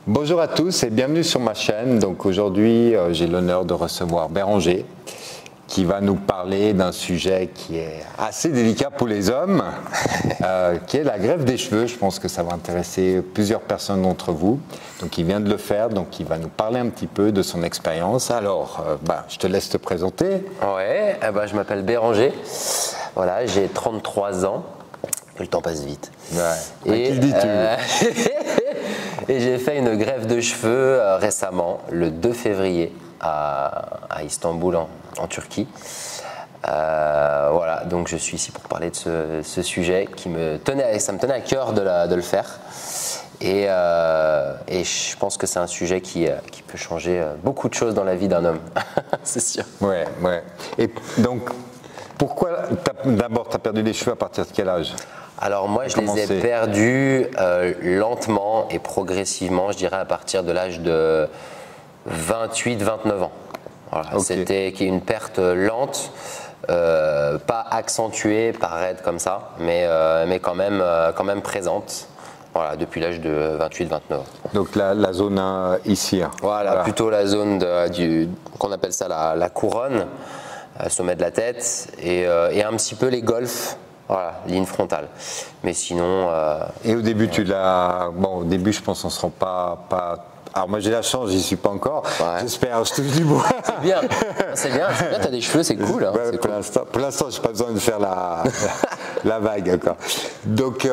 Bonjour à tous et bienvenue sur ma chaîne. Donc aujourd'hui, j'ai l'honneur de recevoir Béranger qui va nous parler d'un sujet qui est assez délicat pour les hommes, qui est la greffe des cheveux. Je pense que ça va intéresser plusieurs personnes d'entre vous. Donc il vient de le faire, donc il va nous parler un petit peu de son expérience. Alors, je te laisse te présenter. Ouais, je m'appelle Béranger. Voilà, j'ai 33 ans. Le temps passe vite. Ouais. Et qui dis-tu Et j'ai fait une greffe de cheveux récemment, le 2 février, à Istanbul, en Turquie. Voilà, donc je suis ici pour parler de ce sujet ça me tenait à cœur de le faire. Et je pense que c'est un sujet qui peut changer beaucoup de choses dans la vie d'un homme, c'est sûr. Ouais. Et donc, pourquoi d'abord tu as perdu les cheveux à partir de quel âge? Alors moi, je les ai perdus lentement et progressivement, je dirais à partir de l'âge de 28-29 ans. Voilà, okay. C'était une perte lente, pas accentuée, pas raide comme ça, mais quand même présente. Voilà, depuis l'âge de 28-29 ans. Donc la zone ici. Voilà, plutôt la zone qu'on appelle ça la couronne, sommet de la tête, et un petit peu les golfs. Voilà, ligne frontale. Mais sinon. Et au début, au début, je pense qu'on ne se rend pas. Alors, moi, j'ai la chance, j'y suis pas encore. Ouais. J'espère, je touche du bois. C'est bien. Tu as des cheveux, c'est cool. Hein, ouais, pour l'instant, je n'ai pas besoin de faire la vague. Encore. Donc,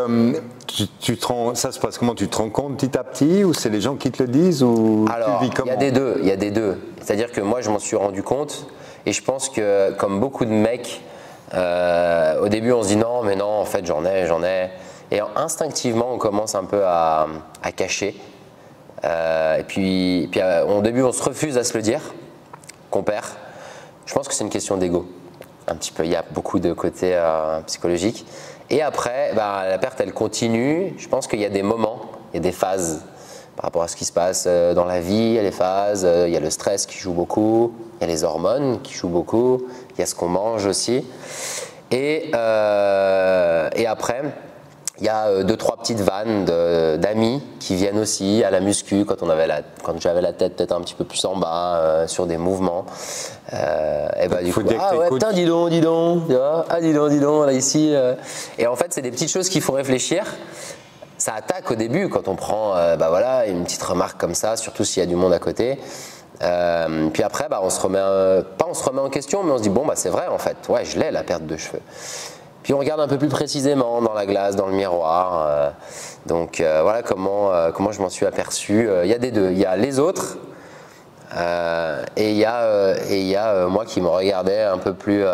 ça se passe comment? Tu te rends compte petit à petit, ou c'est les gens qui te le disent, ou alors, tu vis comment? Il y a des deux. C'est-à-dire que moi, je m'en suis rendu compte, et je pense que, comme beaucoup de mecs, au début, on se dit non, mais non, en fait, j'en ai. Et instinctivement, on commence un peu à cacher. Et puis au début, on se refuse à se le dire qu'on perd. Je pense que c'est une question d'ego. Un petit peu, il y a beaucoup de côté psychologique. Et après, la perte, elle continue. Je pense qu'il y a des moments, il y a des phases par rapport à ce qui se passe dans la vie. Il y a les phases, il y a le stress qui joue beaucoup, il y a les hormones qui jouent beaucoup, il y a ce qu'on mange aussi. Et après, il y a 2-3 petites vannes d'amis qui viennent aussi à la muscu quand j'avais la tête peut-être un petit peu plus en bas sur des mouvements. Du coup, putain, dis donc, tu vois, dis donc, là ici. Et en fait, c'est des petites choses qu'il faut réfléchir. Ça attaque au début quand on prend une petite remarque comme ça, surtout s'il y a du monde à côté. Puis après, on se remet en question, mais on se dit bon, c'est vrai en fait, ouais, je l'ai la perte de cheveux. Puis on regarde un peu plus précisément dans la glace, dans le miroir. Donc voilà comment je m'en suis aperçu. Il y a des deux, il y a les autres et il y a moi qui me regardais un peu plus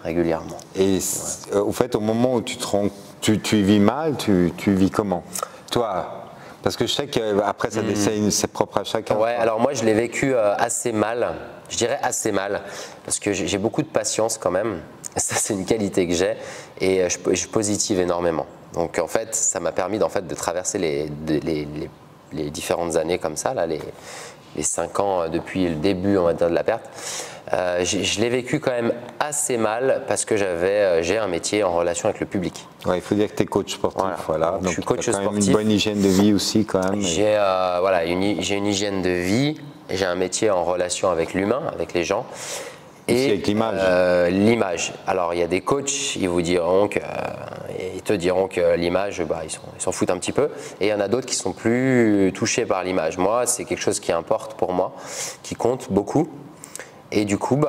régulièrement. Et au fait, au moment où tu vis mal, tu vis comment? Toi? Parce que je sais qu'après, c'est propre à chacun. Ouais, alors moi, je l'ai vécu assez mal. Je dirais assez mal. Parce que j'ai beaucoup de patience quand même. Ça, c'est une qualité que j'ai. Et je positive énormément. Donc, en fait, ça m'a permis de traverser les différentes années comme ça, là, les 5 ans depuis le début, on va dire, de la perte. Je l'ai vécu quand même assez mal parce que j'ai un métier en relation avec le public. Ouais, il faut dire que tu es coach sportif. Voilà. Donc, je suis coach sportif. Même une bonne hygiène de vie aussi quand même. J'ai une hygiène de vie, j'ai un métier en relation avec l'humain, avec les gens. Et avec l'image. L'image. Alors il y a des coachs, ils te diront que l'image, ils s'en foutent un petit peu. Et il y en a d'autres qui sont plus touchés par l'image. Moi, c'est quelque chose qui importe pour moi, qui compte beaucoup. Et du coup,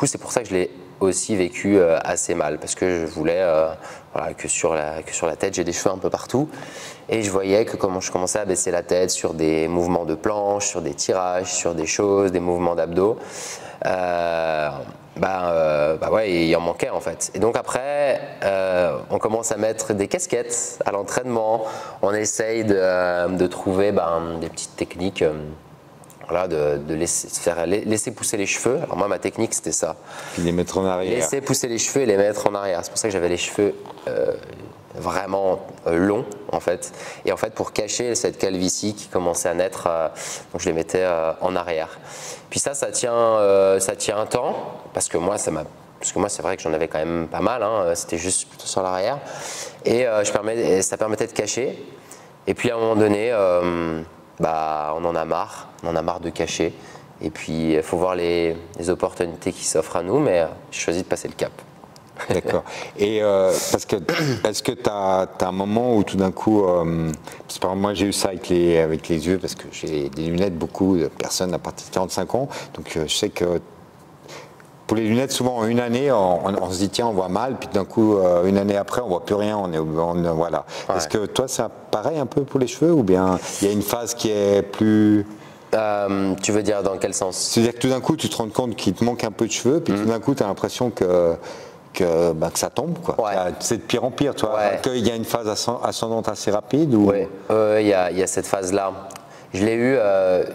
c'est pour ça que je l'ai aussi vécu assez mal, parce que je voulais que sur la tête, j'ai des cheveux un peu partout. Et je voyais que comment je commençais à baisser la tête sur des mouvements de planche, sur des tirages, sur des choses, des mouvements d'abdos. Il en manquait en fait. Et donc après, on commence à mettre des casquettes à l'entraînement. On essaye de trouver des petites techniques. De laisser pousser les cheveux. Alors moi, ma technique, c'était ça. Puis les mettre en arrière. Laisser pousser les cheveux et les mettre en arrière. C'est pour ça que j'avais les cheveux vraiment longs, en fait. Et en fait, pour cacher cette calvitie qui commençait à naître, donc je les mettais en arrière. Puis ça tient un temps, parce que moi, c'est vrai que j'en avais quand même pas mal. C'était juste plutôt sur l'arrière. Et ça permettait de cacher. Et puis à un moment donné, bah, on en a marre de cacher. Et puis, il faut voir les opportunités qui s'offrent à nous, mais je choisis de passer le cap. D'accord. Et parce que, est-ce que tu as un moment où tout d'un coup, parce que par exemple, moi j'ai eu ça avec les yeux, parce que j'ai des lunettes, beaucoup de personnes à partir de 45 ans, donc je sais que pour les lunettes, souvent en une année, on se dit tiens, on voit mal, puis d'un coup, une année après, on voit plus rien, voilà. Ouais. Est-ce que toi, c'est pareil un peu pour les cheveux, ou bien il y a une phase qui est plus... Tu veux dire dans quel sens? C'est-à-dire que tout d'un coup, tu te rends compte qu'il te manque un peu de cheveux, puis tout d'un coup, tu as l'impression que ça tombe, quoi. Ouais. C'est de pire en pire, toi. Ouais. Qu'il y a une phase ascendante assez rapide ou... Oui, il y a cette phase-là. Je l'ai eu,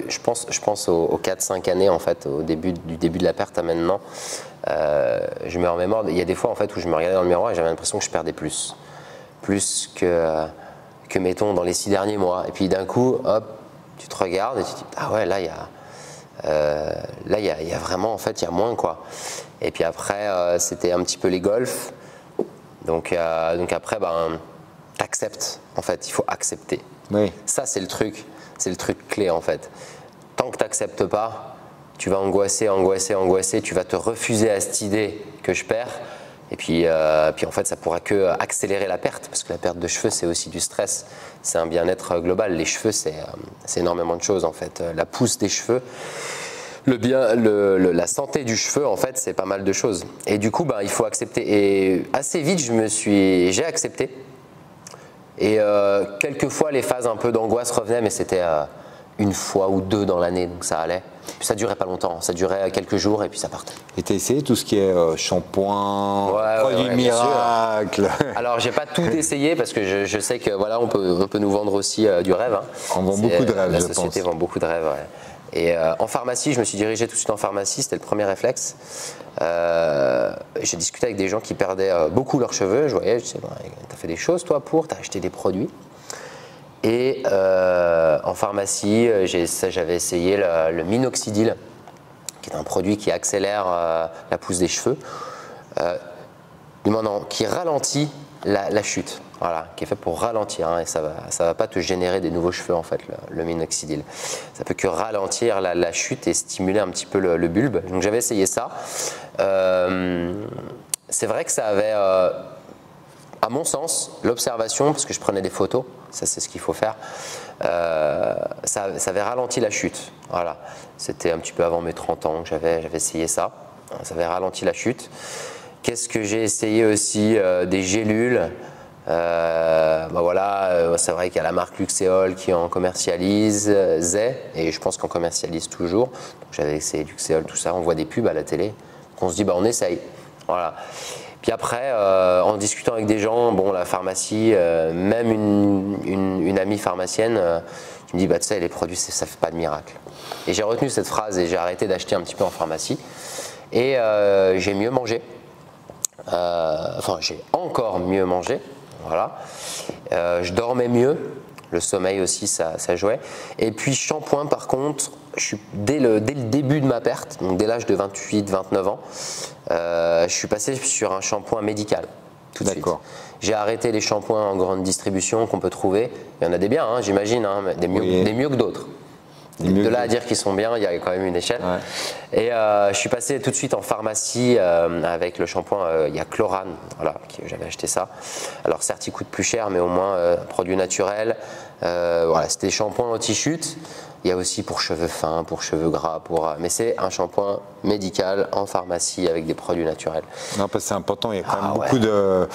je pense aux 4-5 années, en fait, du début de la perte à maintenant. Je me remémore, il y a des fois, en fait, où je me regardais dans le miroir et j'avais l'impression que je perdais plus que, mettons, dans les 6 derniers mois. Et puis d'un coup, hop, tu te regardes et tu te dis, ah ouais, là, il y a vraiment, en fait, il y a moins, quoi. Et puis après, c'était un petit peu les golfs. Donc après, t'acceptes, en fait, il faut accepter. Oui. Ça, c'est le truc clé, en fait. Tant que t'acceptes pas, tu vas angoisser, tu vas te refuser à cette idée que je perds. Et puis en fait, ça pourra que accélérer la perte, parce que la perte de cheveux, c'est aussi du stress. C'est un bien-être global. Les cheveux, c'est énormément de choses, en fait. La pousse des cheveux, la santé du cheveu, en fait, c'est pas mal de choses. Et du coup, il faut accepter. Et assez vite, j'ai accepté. Et quelquefois, les phases un peu d'angoisse revenaient, mais c'était une fois ou deux dans l'année, donc ça allait. Puis ça durait pas longtemps, ça durait quelques jours et puis ça partait. Et tu as essayé tout ce qui est shampoing, produits miracles? Alors j'ai pas tout essayé parce que je sais que voilà, on peut nous vendre aussi du rêve. Hein. On vend beaucoup de rêves, la je pense. société vend beaucoup de rêves, ouais. Et en pharmacie, je me suis dirigé tout de suite en pharmacie, c'était le premier réflexe. J'ai discuté avec des gens qui perdaient beaucoup leurs cheveux. Je voyais, t'as fait des choses toi t'as acheté des produits. Et en pharmacie, j'avais essayé le minoxidil, qui est un produit qui accélère la pousse des cheveux, qui ralentit la chute. Voilà, qui est fait pour ralentir, hein, et ça va pas te générer des nouveaux cheveux, en fait, le minoxidil. Ça peut que ralentir la chute et stimuler un petit peu le bulbe. Donc j'avais essayé ça. C'est vrai que ça avait, à mon sens, l'observation, parce que je prenais des photos, ça c'est ce qu'il faut faire, ça avait ralenti la chute. Voilà. C'était un petit peu avant mes 30 ans que j'avais essayé ça. Ça avait ralenti la chute. Qu'est-ce que j'ai essayé aussi? Des gélules. C'est vrai qu'il y a la marque Luxéol qui en commercialisait et je pense qu'on commercialise toujours. Donc j'avais essayé Luxéol, tout ça, on voit des pubs à la télé, donc on se dit on essaye. Voilà. Puis après, en discutant avec des gens, la pharmacie, même une amie pharmacienne qui me dit tu sais, les produits ça fait pas de miracle. Et j'ai retenu cette phrase et j'ai arrêté d'acheter un petit peu en pharmacie et j'ai mieux mangé. J'ai encore mieux mangé. Voilà. Je dormais mieux, le sommeil aussi ça jouait. Et puis shampoing par contre, dès le début de ma perte, donc dès l'âge de 28-29 ans, je suis passé sur un shampoing médical tout de suite. J'ai arrêté les shampoings en grande distribution qu'on peut trouver. Il y en a des biens, hein, j'imagine, hein, mais des mieux que d'autres. De là à dire qu'ils sont bien, il y a quand même une échelle. Ouais. Et je suis passé tout de suite en pharmacie avec le shampoing, il y a Chlorane, voilà, j'avais acheté ça. Alors certes, il coûte plus cher, mais au moins produit naturel. Voilà, c'était des shampoings anti-chute. Il y a aussi pour cheveux fins, pour cheveux gras, mais c'est un shampoing médical en pharmacie avec des produits naturels. Non, parce que c'est important, il y a quand même beaucoup de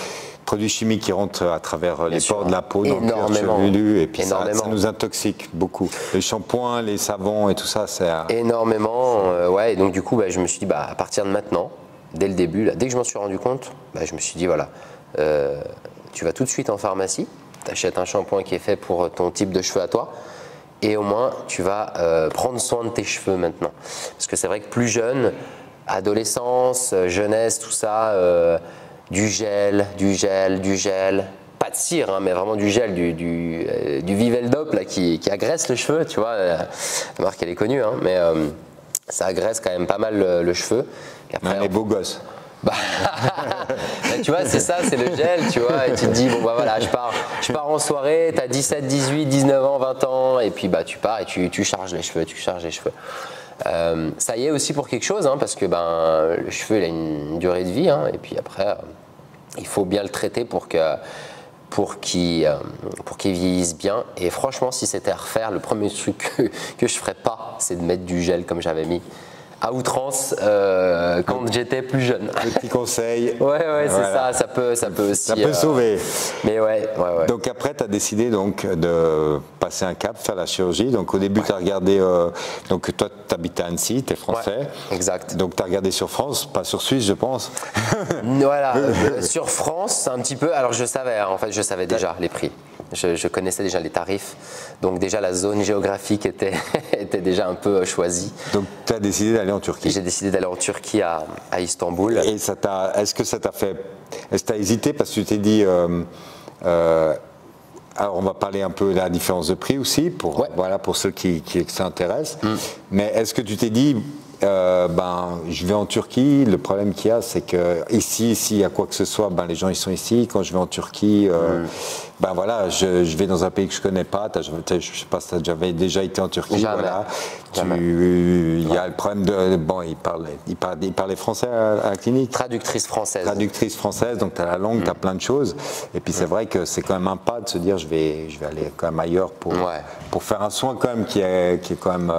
produits chimiques qui rentrent à travers les pores de la peau, dans le cuir chevelu, et puis ça nous intoxique beaucoup. Les shampoings, les savons et tout ça, c'est... Énormément, ouais, et donc du coup, je me suis dit, à partir de maintenant, dès le début, dès que je m'en suis rendu compte, je me suis dit, voilà, tu vas tout de suite en pharmacie, tu achètes un shampoing qui est fait pour ton type de cheveux à toi, et au moins, tu vas prendre soin de tes cheveux maintenant. Parce que c'est vrai que plus jeune, adolescence, jeunesse, tout ça... du gel, pas de cire, hein, mais vraiment du gel, du Viveldop là, qui agresse le cheveu, tu vois. La marque elle est connue, hein, mais ça agresse quand même pas mal le cheveu. Et après, on est beau gosse. Bah, tu vois, c'est ça, c'est le gel, tu vois, et tu te dis, bon bah voilà, je pars en soirée, t'as 17, 18, 19 ans, 20 ans, et puis bah tu pars et tu charges les cheveux, ça y est aussi pour quelque chose, hein, parce que ben, le cheveu il a une durée de vie, hein, et puis après, il faut bien le traiter pour qu'il vieillisse bien. Et franchement, si c'était à refaire, le premier truc que je ferais pas, c'est de mettre du gel comme j'avais mis à outrance quand j'étais plus jeune. Petit conseil. Ouais, c'est voilà. ça peut aussi. Ça peut sauver. Mais ouais. Donc après, tu as décidé donc de passer un cap, faire la chirurgie. Donc au début, tu as regardé. Donc toi, tu habites à Annecy, tu es français. Ouais, exact. Donc tu as regardé sur France, pas sur Suisse, je pense. Voilà, sur France, un petit peu. Alors je savais, hein, en fait, je savais déjà les prix. Je connaissais déjà les tarifs, donc déjà la zone géographique était déjà un peu choisie. Donc tu as décidé d'aller en Turquie. J'ai décidé d'aller en Turquie à Istanbul. Et est-ce que ça t'a fait, est-ce que tu as hésité parce que tu t'es dit, alors on va parler un peu de la différence de prix aussi, pour, voilà, pour ceux qui s'intéressent, mais est-ce que tu t'es dit, je vais en Turquie, le problème qu'il y a, c'est que ici, s'il y a quoi que ce soit, les gens ils sont ici. Quand je vais en Turquie, voilà, je vais dans un pays que je connais pas. Je sais pas si tu as déjà été en Turquie. Jamais. Voilà. Jamais. Il y a le problème de, il parlait français à la clinique. Traductrice française. Traductrice française, donc tu as la langue, tu as plein de choses. Et puis c'est vrai que c'est quand même un pas de se dire, je vais aller quand même ailleurs pour faire un soin quand même qui est quand même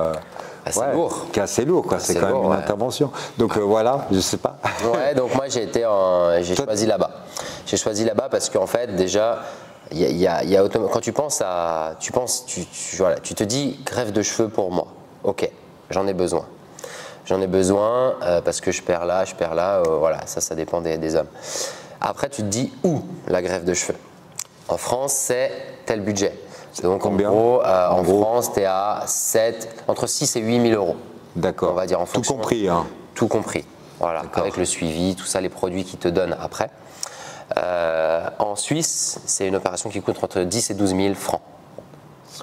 assez lourd. Qui est assez lourd, quoi. C'est quand même une intervention. Donc voilà, je sais pas. Ouais, donc moi j'ai choisi là-bas. J'ai choisi là-bas parce qu'en fait déjà, quand tu penses à, tu te dis greffe de cheveux pour moi. Ok, j'en ai besoin. J'en ai besoin parce que je perds là, voilà, ça dépend des hommes. Après tu te dis où la greffe de cheveux. En France c'est tel budget. Donc en gros, France, tu es à entre 6 et 8 000 euros. D'accord. On va dire en fonction. Tout compris, hein. Tout compris. Voilà, avec le suivi, tout ça, les produits qu'ils te donnent après. En Suisse, c'est une opération qui coûte entre 10 et 12 000 francs.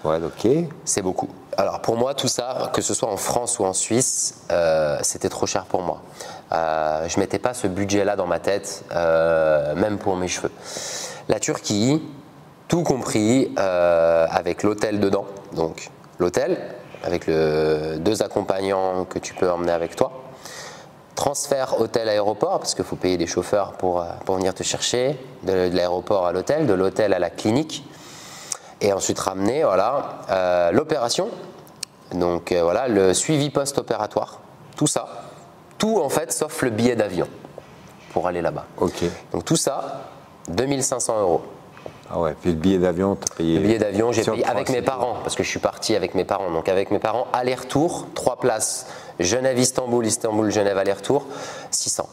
Ouais, ok. C'est beaucoup. Alors pour moi, tout ça, que ce soit en France ou en Suisse, c'était trop cher pour moi. Je ne mettais pas ce budget-là dans ma tête, même pour mes cheveux. La Turquie, tout compris, avec l'hôtel dedans. Donc l'hôtel, avec deux accompagnants que tu peux emmener avec toi. Transfert hôtel-aéroport, parce qu'il faut payer des chauffeurs pour venir te chercher, de l'aéroport à l'hôtel, de l'hôtel à la clinique. Et ensuite ramener, voilà, l'opération. Donc voilà, le suivi post-opératoire. Tout ça. Tout en fait, sauf le billet d'avion pour aller là-bas. Ok. Donc tout ça, 2 500 euros. Ah ouais, puis le billet d'avion, tu as payé. Le billet d'avion, j'ai payé avec mes parents, parce que je suis parti avec mes parents. Donc avec mes parents, aller-retour, 3 places. Genève-Istanbul, Istanbul-Genève, aller-retour, 600.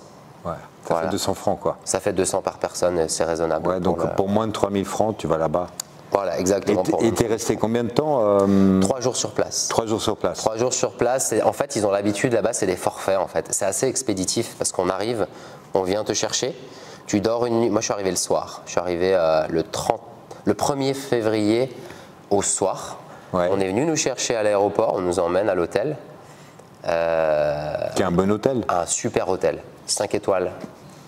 Ouais, ça fait 200 francs, quoi. Ça fait 200 par personne, c'est raisonnable. Ouais, donc pour moins de 3 000 francs, tu vas là-bas. Voilà, exactement. Et tu es resté combien de temps 3 jours sur place. 3 jours sur place. 3 jours sur place. En fait, ils ont l'habitude là-bas, c'est des forfaits en fait. C'est assez expéditif parce qu'on arrive, on vient te chercher, tu dors une nuit. Moi, je suis arrivé le soir. Je suis arrivé le 1er février au soir. Ouais. On est venu nous chercher à l'aéroport, on nous emmène à l'hôtel. Qui est un bon hôtel. Un super hôtel, 5 étoiles.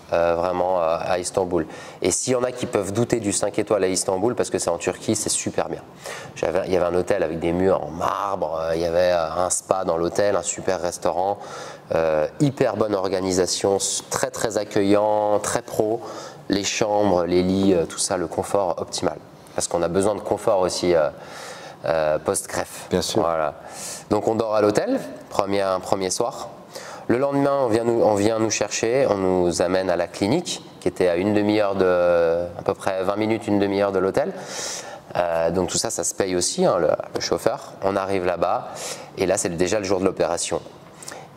Vraiment à Istanbul. Et s'il y en a qui peuvent douter du 5 étoiles à Istanbul, parce que c'est en Turquie, c'est super bien. Il y avait un hôtel avec des murs en marbre, il y avait un spa dans l'hôtel, un super restaurant, hyper bonne organisation, très très accueillant, très pro. Les chambres, les lits, tout ça, le confort optimal. Parce qu'on a besoin de confort aussi post-greffe. Bien sûr. Voilà. Donc on dort à l'hôtel, premier soir. Le lendemain, on vient nous chercher, on nous amène à la clinique, qui était à une demi-heure à peu près 20 minutes, une demi-heure de l'hôtel. Donc tout ça, ça se paye aussi, hein, le chauffeur. On arrive là-bas, et là, c'est déjà le jour de l'opération.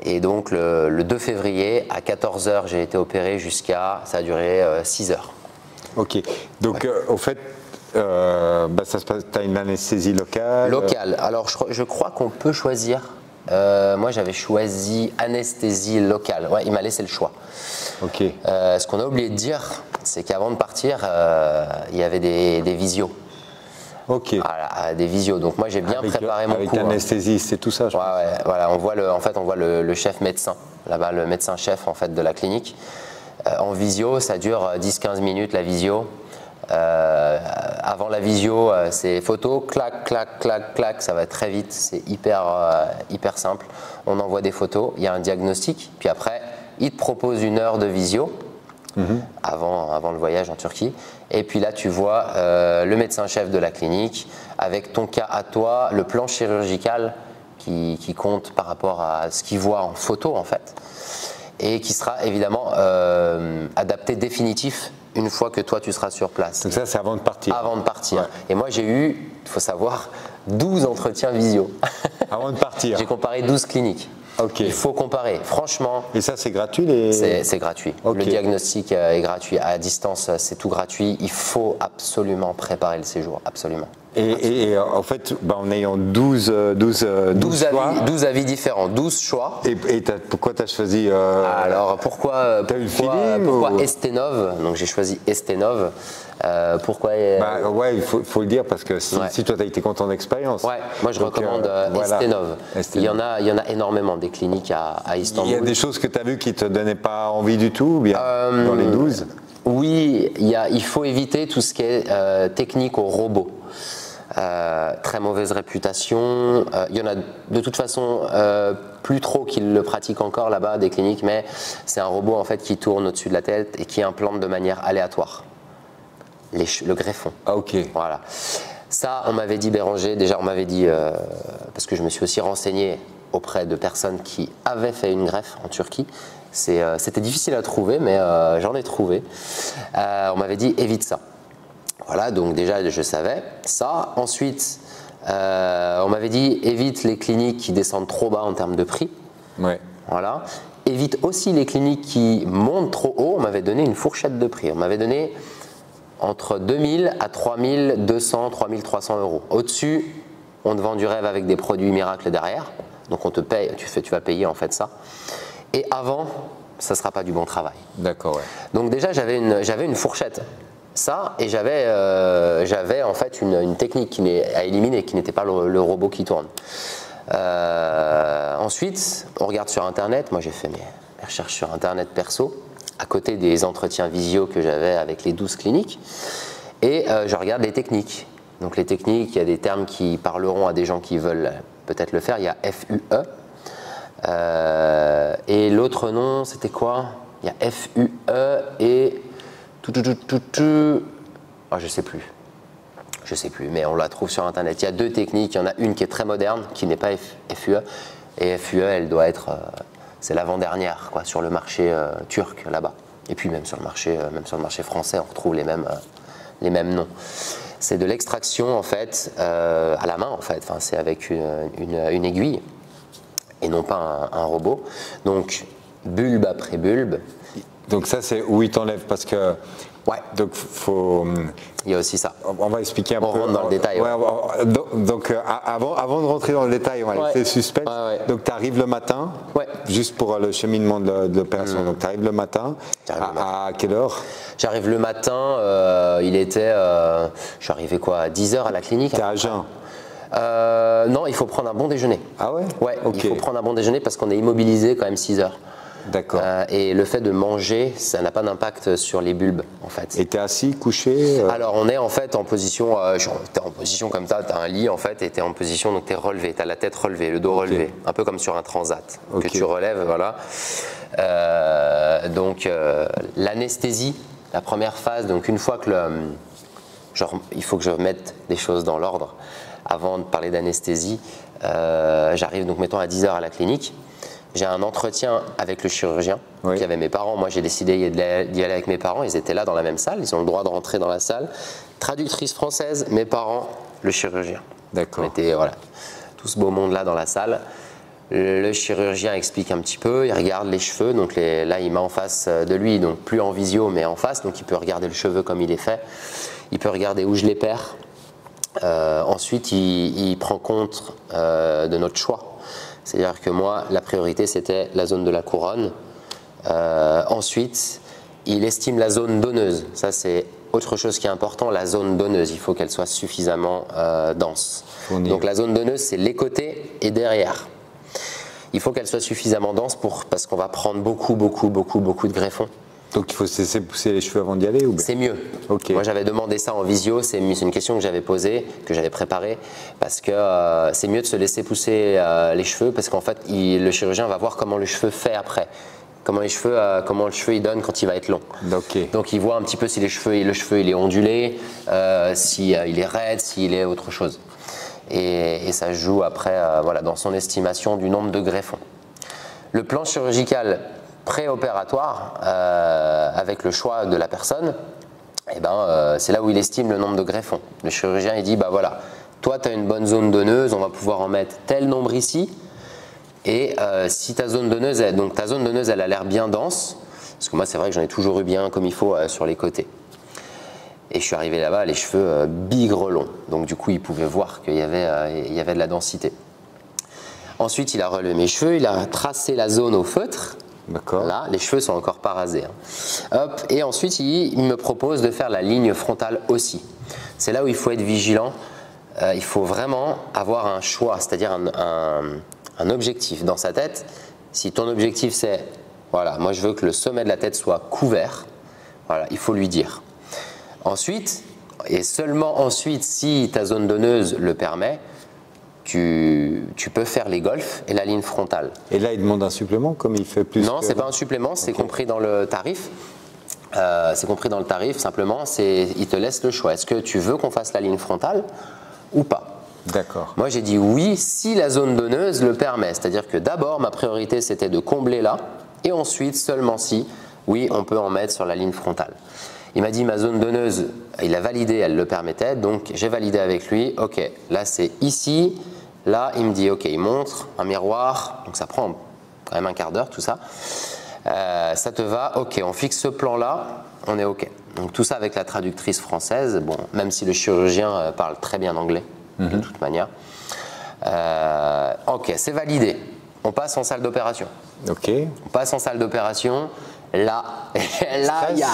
Et donc le 2 février, à 14 h, j'ai été opéré ça a duré 6 heures. Ok, donc au fait, ça se passe, tu as une anesthésie locale. Locale, alors je crois qu'on peut choisir. Moi, j'avais choisi anesthésie locale. Ouais, il m'a laissé le choix. Ok. Ce qu'on a oublié de dire, c'est qu'avant de partir, il y avait des visios. Ok. Voilà, des visios. Donc moi, j'ai bien préparé mon cours. Avec anesthésiste et tout ça. Ouais, voilà. On voit le chef médecin là-bas, le médecin chef en fait de la clinique. En visio, ça dure 10-15 minutes la visio. Avant la visio, c'est photo, clac, clac, clac, clac, ça va très vite, c'est hyper simple. On envoie des photos, il y a un diagnostic, puis après, il te propose 1 heure de visio avant le voyage en Turquie. Et puis là, tu vois le médecin-chef de la clinique avec ton cas à toi, le plan chirurgical qui compte par rapport à ce qu'il voit en photo en fait, et qui sera évidemment adapté définitif une fois que toi tu seras sur place. Donc ça c'est avant de partir. Avant de partir. Ouais. Et moi j'ai eu, il faut savoir, 12 entretiens visio. Avant de partir. J'ai comparé 12 cliniques. Ok. Il faut comparer, franchement. Et ça c'est gratuit C'est gratuit. Okay. Le diagnostic est gratuit. À distance, c'est tout gratuit. Il faut absolument préparer le séjour, absolument. Et en fait, en ayant 12 avis différents, 12 choix. Et pourquoi tu as choisi Alors pourquoi ou... Estenov? Donc j'ai choisi Estenov. Pourquoi ouais, il faut le dire parce que si toi tu as été content d'expérience. Ouais, moi je recommande Estenov. Il y en a énormément des cliniques à Istanbul. Il y a des choses que tu as vues qui ne te donnaient pas envie du tout ou bien dans les 12? Oui, il faut éviter tout ce qui est technique au robot. Très mauvaise réputation. Il y en a de toute façon plus trop qui le pratiquent encore là-bas des cliniques, mais c'est un robot en fait qui tourne au-dessus de la tête et qui implante de manière aléatoire le greffon. Ah ok. Voilà. Ça, on m'avait dit, Béranger, déjà on m'avait dit, parce que je me suis aussi renseigné auprès de personnes qui avaient fait une greffe en Turquie. C'était difficile à trouver, mais j'en ai trouvé. On m'avait dit, évite ça. Voilà, donc déjà je savais ça. Ensuite, on m'avait dit, évite les cliniques qui descendent trop bas en termes de prix. Ouais. Voilà. Évite aussi les cliniques qui montent trop haut. On m'avait donné une fourchette de prix. On m'avait donné entre 2000 à 3200, 3300 euros. Au-dessus, on te vend du rêve avec des produits miracles derrière. Donc on te paye, tu vas payer en fait ça. Et avant, ça ne sera pas du bon travail. D'accord, ouais. Donc déjà, j'avais une fourchette. Ça, et j'avais en fait une technique à éliminer, qui n'était pas le robot qui tourne. Ensuite, on regarde sur Internet. Moi, j'ai fait mes recherches sur Internet perso, à côté des entretiens visio que j'avais avec les 12 cliniques. Et je regarde les techniques. Donc les techniques, il y a des termes qui parleront à des gens qui veulent peut-être le faire. Il y a FUE. Et l'autre nom, c'était quoi? Il y a FUE et... Oh, je sais plus, mais on la trouve sur Internet. Il y a 2 techniques. Il y en a une qui est très moderne, qui n'est pas FUE, et FUE, elle doit être, c'est l'avant-dernière, quoi, sur le marché turc là-bas. Et puis même sur le marché français, on retrouve les mêmes noms. C'est de l'extraction en fait à la main en fait. Enfin, c'est avec une aiguille et non pas un robot. Donc bulbe après bulbe. Donc ça c'est où il t'enlève parce que ouais. Donc faut. Il y a aussi ça. On va expliquer un peu. On rentre dans le détail. Ouais. Donc avant de rentrer dans le détail, on va laisser le suspense. Ouais. Donc tu arrives le matin. Ouais. Juste pour le cheminement de l'opération. Donc tu arrives le matin. À quelle heure? J'arrive le matin. Je suis arrivé quoi à 10h à la clinique. T'es à jeun? Non, il faut prendre un bon déjeuner. Ah ouais? Ouais, okay. Il faut prendre un bon déjeuner parce qu'on est immobilisé quand même 6 heures. D'accord. Et le fait de manger, ça n'a pas d'impact sur les bulbes en fait. Et tu es assis, couché Alors on est en fait en position, t'es en position comme ça, tu as un lit en fait et tu es en position, donc tu es relevé, tu as la tête relevée, le dos relevé, un peu comme sur un transat que tu relèves, voilà. Donc l'anesthésie, la première phase, donc une fois que il faut que je remette les choses dans l'ordre avant de parler d'anesthésie, j'arrive donc mettons à 10h à la clinique. J'ai un entretien avec le chirurgien, oui. Qui avait mes parents. Moi, j'ai décidé d'y aller avec mes parents. Ils étaient là dans la même salle. Ils ont le droit de rentrer dans la salle. Traductrice française, mes parents, le chirurgien. D'accord. On était tout ce beau monde-là dans la salle. Le chirurgien explique un petit peu. Il regarde les cheveux. Donc là, il m'a en face de lui. Donc plus en visio, mais en face. Donc il peut regarder le cheveu comme il est fait. Il peut regarder où je les perds. Ensuite, il prend compte de notre choix. C'est-à-dire que moi, la priorité, c'était la zone de la couronne. Ensuite, il estime la zone donneuse. Ça, c'est autre chose qui est important, la zone donneuse. Il faut qu'elle soit suffisamment dense. Donc la zone donneuse, c'est les côtés et derrière. Il faut qu'elle soit suffisamment dense parce qu'on va prendre beaucoup de greffons. Donc il faut se laisser pousser les cheveux avant d'y aller ou bien? C'est mieux. Ok. Moi j'avais demandé ça en visio, c'est une question que j'avais posée, que j'avais préparée, parce que c'est mieux de se laisser pousser les cheveux, parce qu'en fait le chirurgien va voir comment le cheveu fait après, comment le cheveu il donne quand il va être long. Ok. Donc il voit un petit peu si le cheveu il est ondulé, si il est raide, s'il est autre chose. Et ça joue après voilà, dans son estimation du nombre de greffons. Le plan chirurgical préopératoire, avec le choix de la personne, c'est là où il estime le nombre de greffons. Le chirurgien il dit bah voilà, toi tu as une bonne zone donneuse, on va pouvoir en mettre tel nombre ici. Et si ta zone donneuse, elle a l'air bien dense, parce que moi c'est vrai que j'en ai toujours eu bien comme il faut sur les côtés. Et je suis arrivé là-bas, les cheveux bigre longs. Donc du coup, il pouvait voir qu'il y avait de la densité. Ensuite, il a relevé mes cheveux, il a tracé la zone au feutre. D'accord. Là, les cheveux sont encore pas rasés. Hop, et ensuite, il me propose de faire la ligne frontale aussi. C'est là où il faut être vigilant. Il faut vraiment avoir un choix, c'est-à-dire un objectif dans sa tête. Si ton objectif c'est, voilà, moi je veux que le sommet de la tête soit couvert, voilà, il faut lui dire. Ensuite, et seulement ensuite, si ta zone donneuse le permet, tu peux faire les golfs et la ligne frontale. Et là, il demande un supplément comme il fait plus? Non, c'est pas un supplément, c'est compris dans le tarif. C'est compris dans le tarif, simplement, il te laisse le choix. Est-ce que tu veux qu'on fasse la ligne frontale ou pas? D'accord. Moi, j'ai dit oui si la zone donneuse le permet. C'est-à-dire que d'abord, ma priorité, c'était de combler là, et ensuite, seulement si, oui, on peut en mettre sur la ligne frontale. Il m'a dit ma zone donneuse, il a validé, elle le permettait, donc j'ai validé avec lui. Ok, là c'est ici, là il me dit ok, il montre un miroir, donc ça prend quand même un quart d'heure tout ça. Ça te va? Ok, on fixe ce plan là, on est ok. Donc tout ça avec la traductrice française, bon, même si le chirurgien parle très bien anglais de toute manière. Ok, c'est validé. On passe en salle d'opération. Ok. On passe en salle d'opération. Là, il y a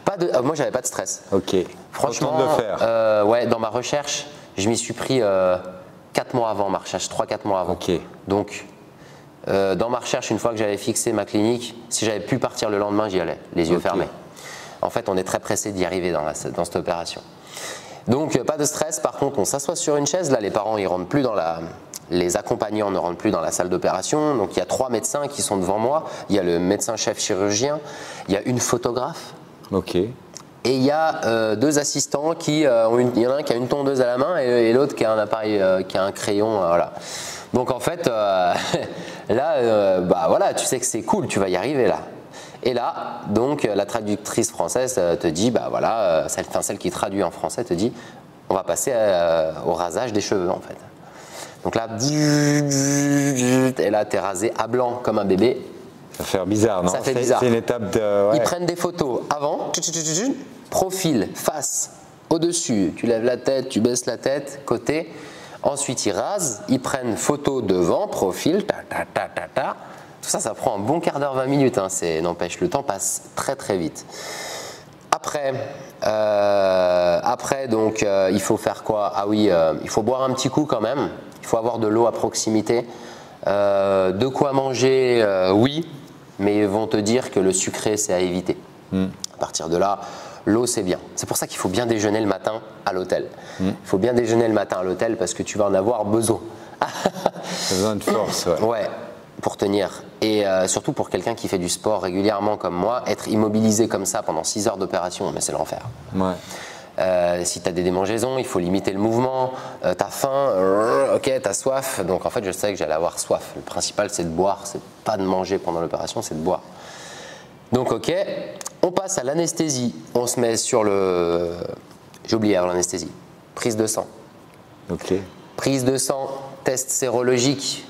pas de. Moi, j'avais pas de stress. Ok. Franchement, content de le faire. ouais, dans ma recherche, je m'y suis pris 4 mois avant ma recherche, 3-4 mois avant. Ok. Donc, dans ma recherche, une fois que j'avais fixé ma clinique, si j'avais pu partir le lendemain, j'y allais, les yeux fermés. En fait, on est très pressé d'y arriver dans cette opération. Donc, pas de stress. Par contre, on s'assoit sur une chaise. Là, les parents, ils rentrent plus dans la. Les accompagnants ne rentrent plus dans la salle d'opération. Donc il y a 3 médecins qui sont devant moi. Il y a le médecin-chef chirurgien, il y a une photographe. Ok. Et il y a 2 assistants il y en a un qui a une tondeuse à la main et l'autre qui a un appareil, qui a un crayon. Voilà. Donc en fait, là, bah voilà, tu sais que c'est cool, tu vas y arriver là. Et là, donc la traductrice française te dit, bah voilà, celle qui traduit en français te dit, on va passer au rasage des cheveux en fait. Donc là, et là, t'es rasé à blanc comme un bébé. Ça fait bizarre, non? Ça fait bizarre. C'est une étape de. Ouais. Ils prennent des photos avant, profil, face, au-dessus. Tu lèves la tête, tu baisses la tête, côté. Ensuite, ils rasent. Ils prennent photo devant, profil, Tout ça, ça prend un bon quart d'heure, 20 minutes. Hein. N'empêche, le temps passe très très vite. Après donc, il faut faire quoi? Ah oui, il faut boire un petit coup quand même. Il faut avoir de l'eau à proximité. De quoi manger, oui, mais ils vont te dire que le sucré, c'est à éviter. À partir de là, l'eau, c'est bien. C'est pour ça qu'il faut bien déjeuner le matin à l'hôtel. Il faut bien déjeuner le matin à l'hôtel parce que tu vas en avoir besoin. Tu as besoin de force, ouais. Ouais, pour tenir. Et surtout pour quelqu'un qui fait du sport régulièrement comme moi, être immobilisé comme ça pendant 6 heures d'opération, mais c'est l'enfer. Ouais. Si tu as des démangeaisons, il faut limiter le mouvement, tu as faim, ok, tu as soif. Donc en fait, je savais que j'allais avoir soif. Le principal, c'est de boire, c'est pas de manger pendant l'opération, c'est de boire. Donc ok, on passe à l'anesthésie. On se met sur le... J'ai oublié avant l'anesthésie. Prise de sang. Ok. Prise de sang, test sérologique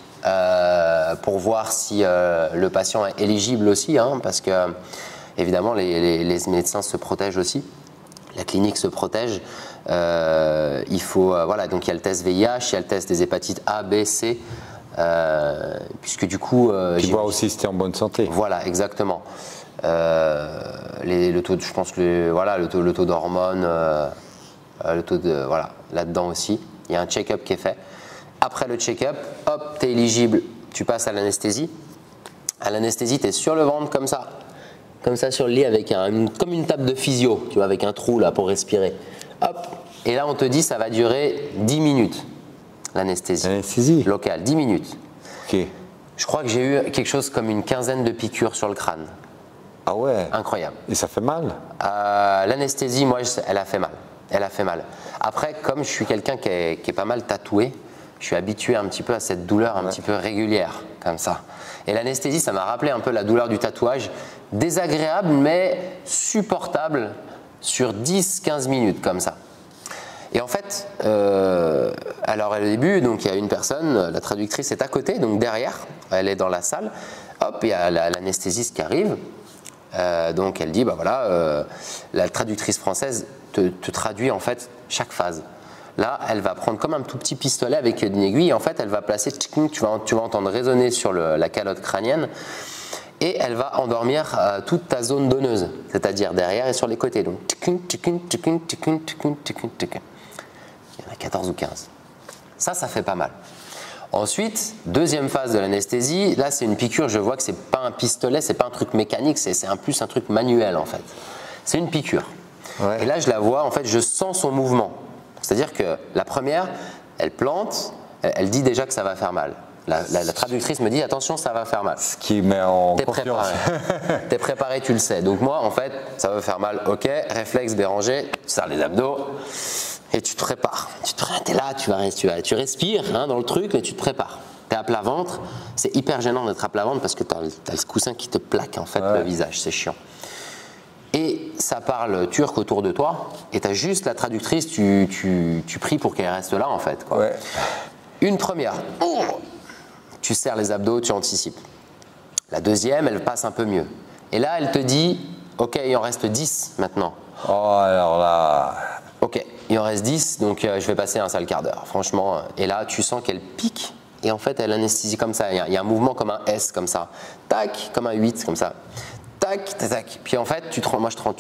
pour voir si le patient est éligible aussi, hein, parce que évidemment, les médecins se protègent aussi. La clinique se protège. Il faut, voilà, donc il y a le test VIH, il y a le test des hépatites A, B, C, puisque du coup... Tu vois aussi si tu es en bonne santé. Voilà, exactement. Le taux, je pense que voilà, le taux d'hormones, le taux de... Voilà, là-dedans aussi. Il y a un check-up qui est fait. Après le check-up, hop, tu es éligible, tu passes à l'anesthésie. À l'anesthésie, tu es sur le ventre comme ça. comme ça sur le lit avec comme une table de physio, tu vois, avec un trou là pour respirer. Hop, et là on te dit ça va durer 10 minutes, l'anesthésie. L'anesthésie locale, 10 minutes. Ok. Je crois que j'ai eu quelque chose comme une quinzaine de piqûres sur le crâne. Ah ouais. Incroyable. Et ça fait mal? L'anesthésie, moi, elle a fait mal. Elle a fait mal. Après, comme je suis quelqu'un qui est pas mal tatoué, je suis habitué un petit peu à cette douleur un petit peu régulière, comme ça. Et l'anesthésie, ça m'a rappelé un peu la douleur du tatouage. Désagréable, mais supportable sur 10-15 minutes, comme ça. Et en fait, alors au début, donc il y a une personne, la traductrice est à côté, donc derrière, elle est dans la salle. Hop, il y a l'anesthésiste qui arrive. Donc elle dit, bah voilà, la traductrice française te traduit en fait chaque phase. Là, elle va prendre comme un tout petit pistolet avec une aiguille. Et en fait, elle va placer, tu vas entendre résonner sur la calotte crânienne. Et elle va endormir toute ta zone donneuse, c'est-à-dire derrière et sur les côtés. Donc, il y en a 14 ou 15. Ça fait pas mal. Ensuite, deuxième phase de l'anesthésie, là c'est une piqûre, je vois que c'est pas un pistolet, c'est pas un truc mécanique, c'est plus un truc manuel en fait. C'est une piqûre. Ouais. Et là je la vois, en fait je sens son mouvement. C'est-à-dire que la première, elle plante, elle dit déjà que ça va faire mal. La traductrice me dit attention, ça va faire mal. Ce qui met en confiance. T'es préparé, tu le sais. Donc moi en fait, ça va faire mal, ok, réflexe Béranger, tu serres les abdos. Et tu te prépares. Tu es là, tu respires hein, dans le truc, mais tu te prépares. Tu es à plat ventre. C'est hyper gênant d'être à plat ventre parce que tu as ce coussin qui te plaque en fait le visage. C'est chiant. Et ça parle turc autour de toi. Et tu as juste la traductrice, tu pries pour qu'elle reste là en fait. Quoi. Ouais. Une première. Tu serres les abdos, tu anticipes. La deuxième, elle passe un peu mieux. Et là, elle te dit, ok, il en reste 10 maintenant. Oh, alors là… Ok, il en reste 10, donc je vais passer un sale quart d'heure, franchement. Et là, tu sens qu'elle pique, et en fait, elle anesthésie comme ça. Il y a un mouvement comme un S, comme ça. Tac, comme un 8, comme ça. Tac, tac, tac. Puis en fait, tu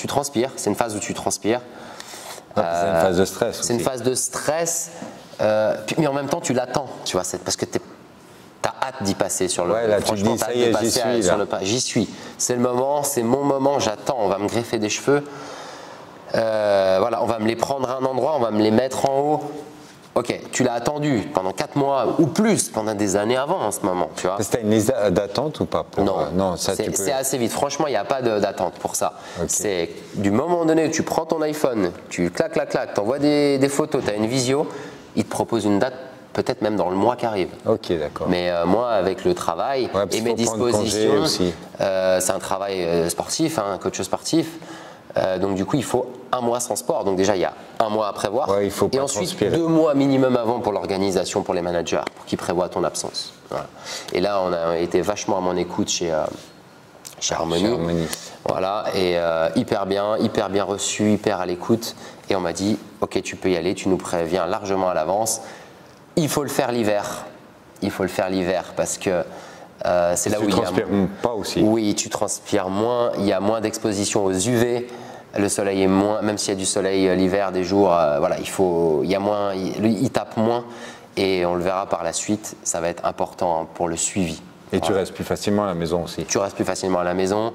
transpires. C'est une phase où tu transpires. C'est une phase de stress aussi. C'est une phase de stress, mais en même temps, tu l'attends, tu vois, parce que tu as hâte d'y passer sur le… Ouais, là, tu te dis, ça y est, j'y suis. J'y suis. C'est le moment, c'est mon moment, j'attends. On va me greffer des cheveux. Voilà, on va me les prendre à un endroit, on va me les mettre en haut. Ok, tu l'as attendu pendant 4 mois ou plus, pendant des années avant en ce moment, tu vois. C'était une liste d'attente ou pas pour… Non, c'est assez vite. Franchement, il n'y a pas d'attente pour ça. Okay. C'est du moment donné où tu prends ton iPhone, tu clac, t'envoies des photos, tu as une visio, il te propose une date peut-être même dans le mois qui arrive. Ok, d'accord. Mais moi, avec le travail et mes dispositions, c'est un travail sportif, un coach sportif. Donc du coup, il faut 1 mois sans sport. Donc déjà, il y a 1 mois à prévoir. Ouais, il faut pas et ensuite, transpirer. 2 mois minimum avant pour l'organisation, pour les managers, pour qu'ils prévoient ton absence. Voilà. Et là, on a été vachement à mon écoute chez Harmonie. Voilà, et hyper bien reçu, hyper à l'écoute. Et on m'a dit, ok, tu peux y aller, tu nous préviens largement à l'avance. Il faut le faire l'hiver. Il faut le faire l'hiver parce que c'est là où il y a… Tu transpires pas aussi. Oui, tu transpires moins, il y a moins d'exposition aux UV. Le soleil est moins, même s'il y a du soleil l'hiver, des jours, voilà, il tape moins et on le verra par la suite, ça va être important pour le suivi. Et tu restes plus facilement à la maison aussi. Tu restes plus facilement à la maison,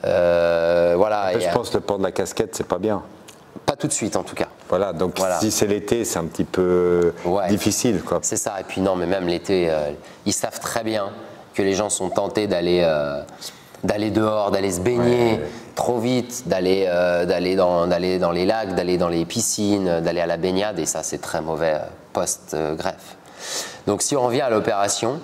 voilà. Je pense que le port de la casquette, c'est pas bien. Pas tout de suite en tout cas. Voilà, donc si c'est l'été, c'est un petit peu difficile, quoi. C'est ça, et puis non, mais même l'été, ils savent très bien que les gens sont tentés d'aller dehors, d'aller se baigner trop vite, d'aller dans les lacs, d'aller dans les piscines, d'aller à la baignade, et ça c'est très mauvais post-greffe. Donc si on revient à l'opération,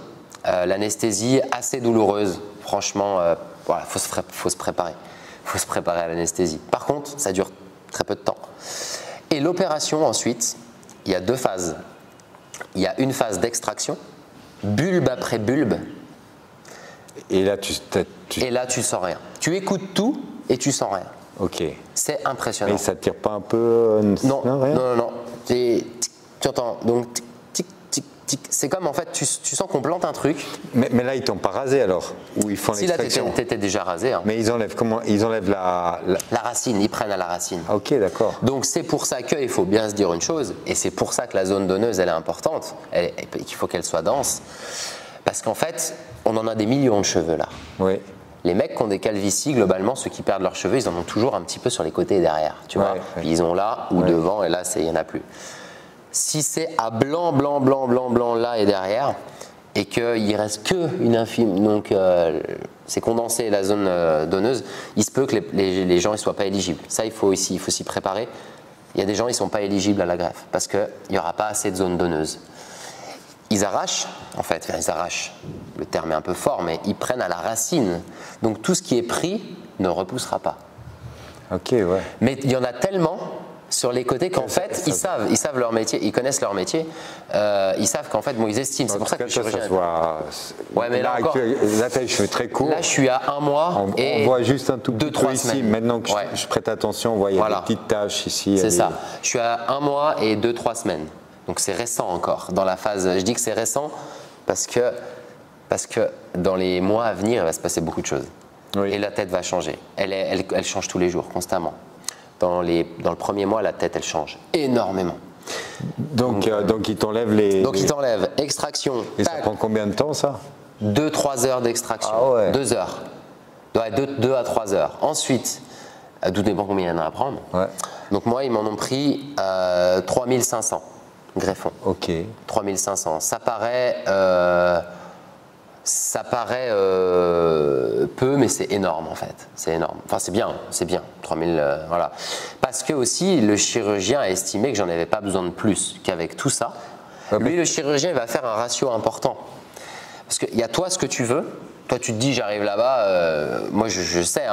l'anesthésie assez douloureuse, franchement, voilà, faut se préparer. Faut se préparer à l'anesthésie. Par contre, ça dure très peu de temps. Et l'opération ensuite, il y a 2 phases. Il y a une phase d'extraction, bulbe après bulbe. Et là, Et là, tu sens rien. Tu écoutes tout et tu sens rien. Ok. C'est impressionnant. Mais ça te tire pas un peu Non, rien. non. Tu entends donc tic, tic, tic, tic. C'est comme en fait, tu sens qu'on plante un truc. Mais là, ils t'ont pas rasé alors? Ou ils font l'extraction? Si là, t'étais déjà rasé. Hein. Mais ils enlèvent comment? Ils enlèvent la racine, ils prennent à la racine. Ok, d'accord. Donc c'est pour ça qu'il faut bien se dire une chose, et c'est pour ça que la zone donneuse, elle est importante, qu'il faut qu'elle soit dense. Parce qu'en fait, on en a des millions de cheveux là. Oui. Les mecs qui ont des calvities, globalement, ceux qui perdent leurs cheveux, ils en ont toujours un petit peu sur les côtés et derrière. Tu vois, ils ont là ou devant, et là, il n'y en a plus. Si c'est à blanc, blanc, blanc, blanc, blanc, là et derrière, et qu'il reste qu'une infime, donc c'est condensé la zone donneuse, il se peut que les gens ne soient pas éligibles. Ça, il faut s'y préparer. Il y a des gens qui ne sont pas éligibles à la greffe parce qu'il n'y aura pas assez de zone donneuse. Ils arrachent, en fait, enfin, ils arrachent, le terme est un peu fort, mais ils prennent à la racine. Donc tout ce qui est pris ne repoussera pas. Ok, ouais. Mais il y en a tellement sur les côtés qu'en fait, ils savent leur métier, ils connaissent leur métier, ils savent qu'en fait, bon, ils estiment. C'est pour ça que le chirurgien. Ouais, mais là, t'as les cheveux très courts. Là, je suis à 1 mois. On voit juste un tout petit peu ici. Maintenant que je prête attention, on voit il y a des petites taches ici. C'est ça. Je suis à 1 mois et 2-3 semaines. Donc c'est récent encore dans la phase. Je dis que c'est récent parce que dans les mois à venir, il va se passer beaucoup de choses. Et la tête va changer. Elle change tous les jours, constamment. Dans le premier mois, la tête, elle change énormément. Donc il t'enlève les. Donc il t'enlève extraction. Et ça prend combien de temps, ça? 2-3 heures d'extraction. Ah ouais. 2 heures. 2 à 3 heures. Ensuite, tout dépend combien il y en a à prendre. Ouais. Donc moi, ils m'en ont pris 3500 greffons. Ok. 3500. Ça paraît peu, mais c'est énorme en fait. C'est énorme. Enfin, c'est bien. 3000, voilà. Parce que aussi, le chirurgien a estimé que j'en avais pas besoin de plus qu'avec tout ça. Lui, le chirurgien, il va faire un ratio important. Parce qu'il y a toi ce que tu veux. Toi, tu te dis, j'arrive là-bas. Moi, je sais.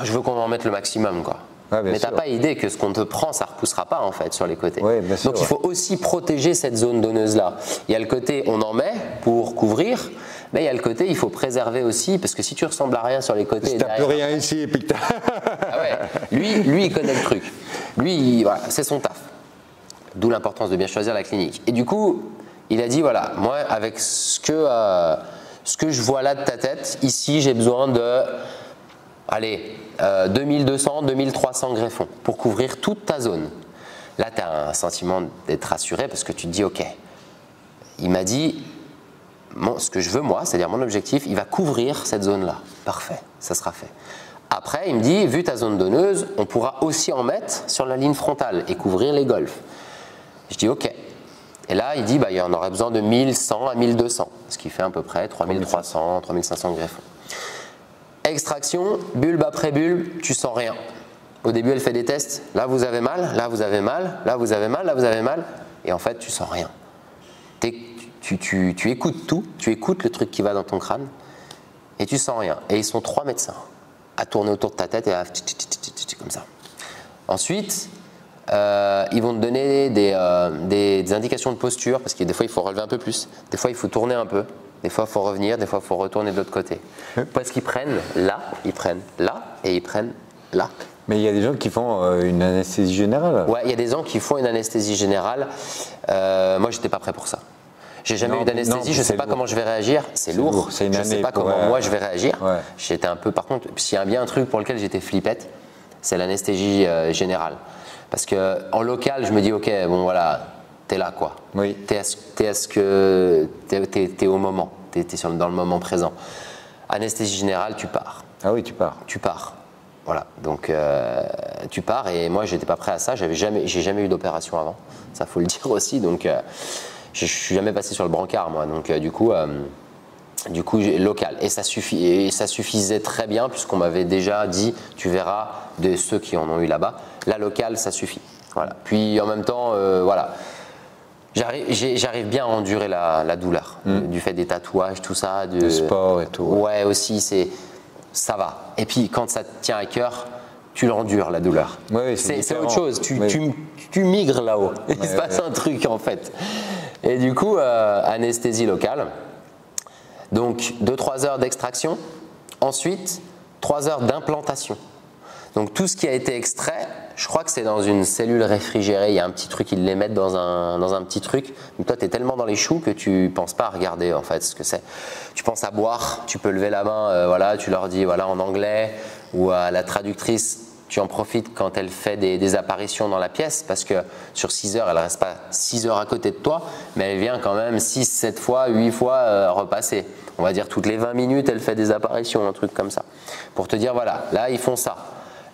Je veux qu'on en mette le maximum, quoi. Mais tu n'as pas idée que ce qu'on te prend, ça ne repoussera pas en fait sur les côtés. Oui, bien sûr, donc il faut aussi protéger cette zone donneuse-là. Il y a le côté on en met pour couvrir, mais il y a le côté il faut préserver aussi, parce que si tu ressembles à rien sur les côtés… Si tu n'as plus rien ici et puis que ah ouais. Lui, il connaît le truc. Lui, voilà, c'est son taf. D'où l'importance de bien choisir la clinique. Et du coup, il a dit voilà, moi avec ce que je vois là de ta tête, ici j'ai besoin de… Allez, 2200, 2300 greffons pour couvrir toute ta zone. Là, tu as un sentiment d'être rassuré parce que tu te dis, ok, il m'a dit, ce que je veux moi, c'est-à-dire mon objectif, il va couvrir cette zone-là. Parfait, ça sera fait. Après, il me dit, vu ta zone donneuse, on pourra aussi en mettre sur la ligne frontale et couvrir les golfs. Je dis, ok. Et là, il dit, il y en aurait besoin de 1100 à 1200, ce qui fait à peu près 3300, 3500 greffons. Extraction, bulbe après bulbe, tu sens rien. Au début, elle fait des tests. Là, vous avez mal, là, vous avez mal, là, vous avez mal, là, vous avez mal. Et en fait, tu sens rien. Tu écoutes tout, tu écoutes le truc qui va dans ton crâne et tu sens rien. Et ils sont 3 médecins à tourner autour de ta tête et à comme ça. Ensuite, ils vont te donner des indications de posture parce que des fois, il faut relever un peu plus. Des fois, il faut tourner un peu. Des fois, il faut revenir, des fois, il faut retourner de l'autre côté. Parce qu'ils prennent là, ils prennent là et ils prennent là. Mais il y a des gens qui font une anesthésie générale. Ouais, il y a des gens qui font une anesthésie générale. Moi, je n'étais pas prêt pour ça. J'ai jamais eu d'anesthésie, je ne sais pas comment je vais réagir. C'est lourd. Je ne sais pas comment moi je vais réagir. Ouais. J'étais un peu, par contre, s'il y a bien un truc pour lequel j'étais flippette, c'est l'anesthésie générale. Parce qu'en local, je me dis, ok, bon voilà. T'es là quoi. Oui. T'es au moment, t'es dans le moment présent. Anesthésie générale, tu pars. Ah oui, tu pars. Tu pars. Voilà. Donc tu pars et moi j'étais pas prêt à ça. J'ai jamais eu d'opération avant. Ça faut le dire aussi. Donc je suis jamais passé sur le brancard moi. Donc du coup local et ça suffisait très bien puisqu'on m'avait déjà dit tu verras de ceux qui en ont eu là-bas. La locale ça suffit. Voilà. Puis en même temps voilà. J'arrive bien à endurer la douleur, du fait des tatouages, tout ça. Le sport et tout. Ouais, aussi, ça va. Et puis, quand ça te tient à cœur, tu l'endures, la douleur. Ouais, c'est autre chose, tu migres là-haut. Il se passe un truc, en fait. Et du coup, anesthésie locale. Donc, 2-3 heures d'extraction. Ensuite, 3 heures d'implantation. Donc, tout ce qui a été extrait, je crois que c'est dans une cellule réfrigérée. Il y a un petit truc, ils les mettent dans un petit truc. Mais toi, tu es tellement dans les choux que tu ne penses pas à regarder en fait ce que c'est. Tu penses à boire, tu peux lever la main, voilà, tu leur dis voilà, en anglais ou à la traductrice, tu en profites quand elle fait des apparitions dans la pièce, parce que sur 6 heures, elle ne reste pas 6 heures à côté de toi, mais elle vient quand même 6, 7 fois, 8 fois repasser. On va dire toutes les 20 minutes, elle fait des apparitions, un truc comme ça. Pour te dire, voilà, là, ils font ça.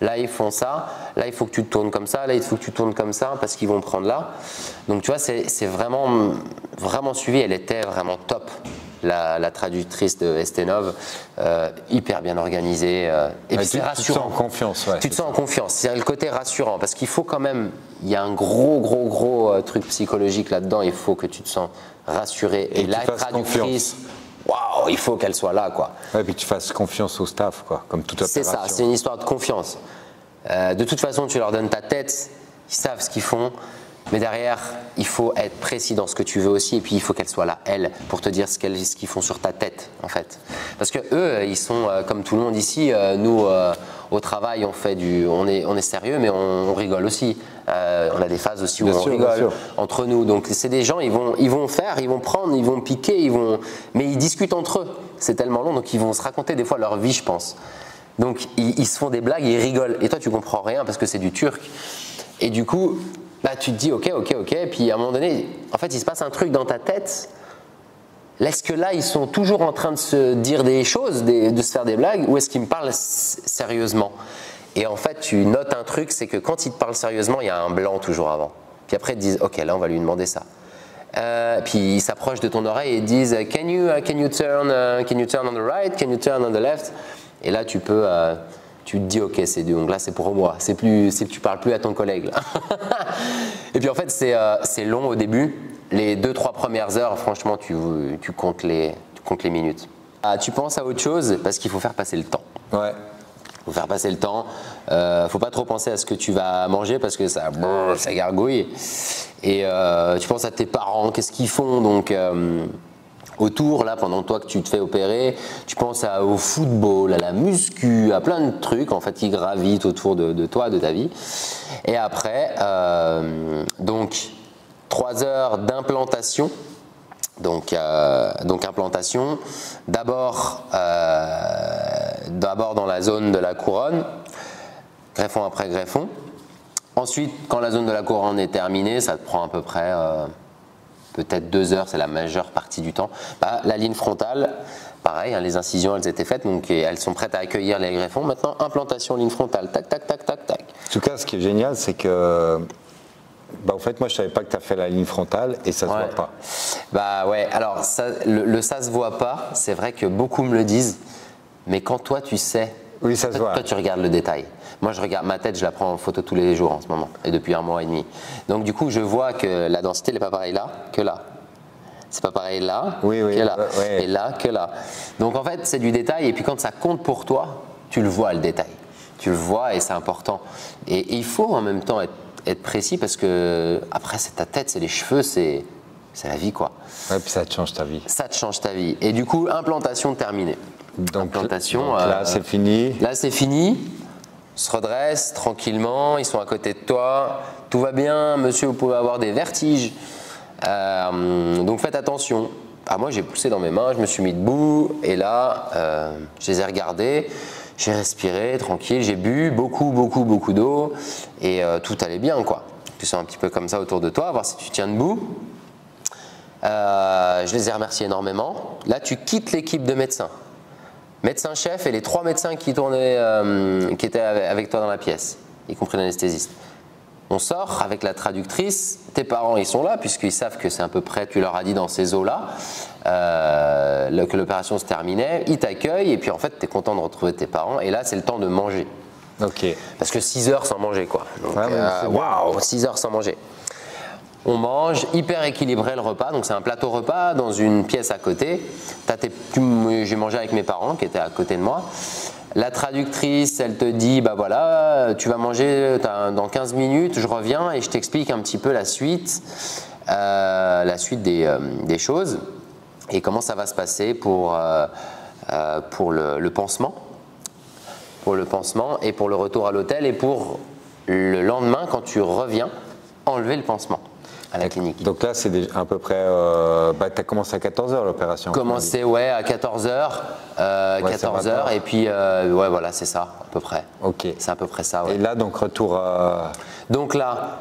Là, ils font ça. Là, il faut que tu te tournes comme ça. Là, il faut que tu tournes comme ça parce qu'ils vont prendre là. Donc, tu vois, c'est vraiment, vraiment suivi. Elle était vraiment top, la traductrice de Estenov. Hyper bien organisée. Et puis, c'est rassurant. Tu te sens en confiance. Ouais, tu te sens en confiance. C'est le côté rassurant parce qu'il faut quand même, il y a un gros truc psychologique là-dedans. Il faut que tu te sens rassuré. Et la traductrice, waouh, il faut qu'elle soit là, quoi. Ouais, et puis que tu fasses confiance au staff, quoi, comme toute opération. C'est ça, c'est une histoire de confiance. De toute façon, tu leur donnes ta tête, ils savent ce qu'ils font, mais derrière, il faut être précis dans ce que tu veux aussi, et puis il faut qu'elle soit là, elle, pour te dire ce qu'ils font sur ta tête, en fait. Parce que eux, ils sont comme tout le monde ici. Nous, au travail, on est sérieux, mais on rigole aussi. On a des phases aussi où on rigole entre nous. Donc c'est des gens, ils vont faire, ils vont prendre, ils vont piquer, mais ils discutent entre eux. C'est tellement long, donc ils vont se raconter des fois leur vie, je pense. Donc ils se font des blagues, ils rigolent. Et toi, tu comprends rien parce que c'est du turc. Et du coup, bah, tu te dis ok. Et puis à un moment donné, en fait, il se passe un truc dans ta tête. Est-ce que là, ils sont toujours en train de se dire des choses, de se faire des blagues, ou est-ce qu'ils me parlent sérieusement? Et en fait, tu notes un truc, c'est que quand ils te parlent sérieusement, il y a un blanc toujours avant. Puis après, ils te disent, ok, là, on va lui demander ça. Puis ils s'approchent de ton oreille et ils disent, can you turn on the right, can you turn on the left? Et là, tu te dis, ok, donc là, c'est pour moi. Tu parles plus à ton collègue. Là. Et puis en fait, c'est long au début. Les 2-3 premières heures, franchement, tu comptes les minutes. Tu penses à autre chose parce qu'il faut faire passer le temps. Ouais. Il faut faire passer le temps. Faut pas trop penser à ce que tu vas manger parce que ça gargouille. Et tu penses à tes parents, qu'est-ce qu'ils font donc autour, là, pendant toi que tu te fais opérer. Tu penses au football, à la muscu, à plein de trucs en fait qui gravitent autour de toi, de ta vie. Et après, donc 3 heures d'implantation. Donc implantation, d'abord dans la zone de la couronne, greffon après greffon. Ensuite, quand la zone de la couronne est terminée, ça te prend à peu près peut-être 2 heures, c'est la majeure partie du temps. Bah, la ligne frontale, pareil, hein, les incisions elles étaient faites, donc elles sont prêtes à accueillir les greffons. Maintenant, implantation ligne frontale, tac. En tout cas, ce qui est génial, c'est que en fait, moi, je savais pas que tu as fait la ligne frontale et ça se voit pas. Bah ouais, alors ça, ça se voit pas, c'est vrai que beaucoup me le disent, mais quand toi tu sais, oui, ça se voit. Toi tu regardes le détail. Moi je regarde ma tête, je la prends en photo tous les jours en ce moment, et depuis 1 mois et demi. Donc du coup, je vois que la densité n'est pas pareille là que là. C'est pas pareil là que là, et là que là. Donc en fait, c'est du détail, et puis quand ça compte pour toi, tu le vois le détail. Tu le vois et c'est important. Et il faut en même temps être précis parce que après c'est ta tête, c'est les cheveux, c'est la vie quoi. Ouais, puis ça te change ta vie. Ça te change ta vie. Et du coup, implantation terminée. Donc là c'est fini. Là c'est fini. On se redresse tranquillement, ils sont à côté de toi. Tout va bien, monsieur, vous pouvez avoir des vertiges. Donc faites attention. Moi j'ai poussé dans mes mains, je me suis mis debout et là je les ai regardés. J'ai respiré tranquille, j'ai bu beaucoup d'eau et tout allait bien quoi. Tu sens un petit peu comme ça autour de toi, voir si tu tiens debout. Je les ai remerciés énormément. Là, tu quittes l'équipe de médecins. Médecin-chef et les 3 médecins qui étaient avec toi dans la pièce, y compris l'anesthésiste. On sort avec la traductrice. Tes parents, ils sont là puisqu'ils savent que c'est à peu près, tu leur as dit dans ces eaux-là, que l'opération se terminait. Ils t'accueillent et puis en fait, tu es content de retrouver tes parents. Et là, c'est le temps de manger. Ok. Parce que 6 heures sans manger, quoi. Donc, waouh, 6 heures sans manger. On mange, hyper équilibré le repas. Donc, c'est un plateau repas dans une pièce à côté. J'ai mangé avec mes parents qui étaient à côté de moi. La traductrice, elle te dit, bah voilà, tu vas manger dans 15 minutes, je reviens et je t'explique un petit peu la suite des choses et comment ça va se passer pour le pansement. Pour le pansement et pour le retour à l'hôtel et pour le lendemain, quand tu reviens, enlever le pansement. à la clinique. Donc là, c'est à peu près. Tu as commencé à 14h l'opération. Commencé, ouais, à 14h. 14h, et puis, ouais, voilà, c'est ça, à peu près. Ok. C'est à peu près ça, ouais. Et là, donc, retour à. Donc là,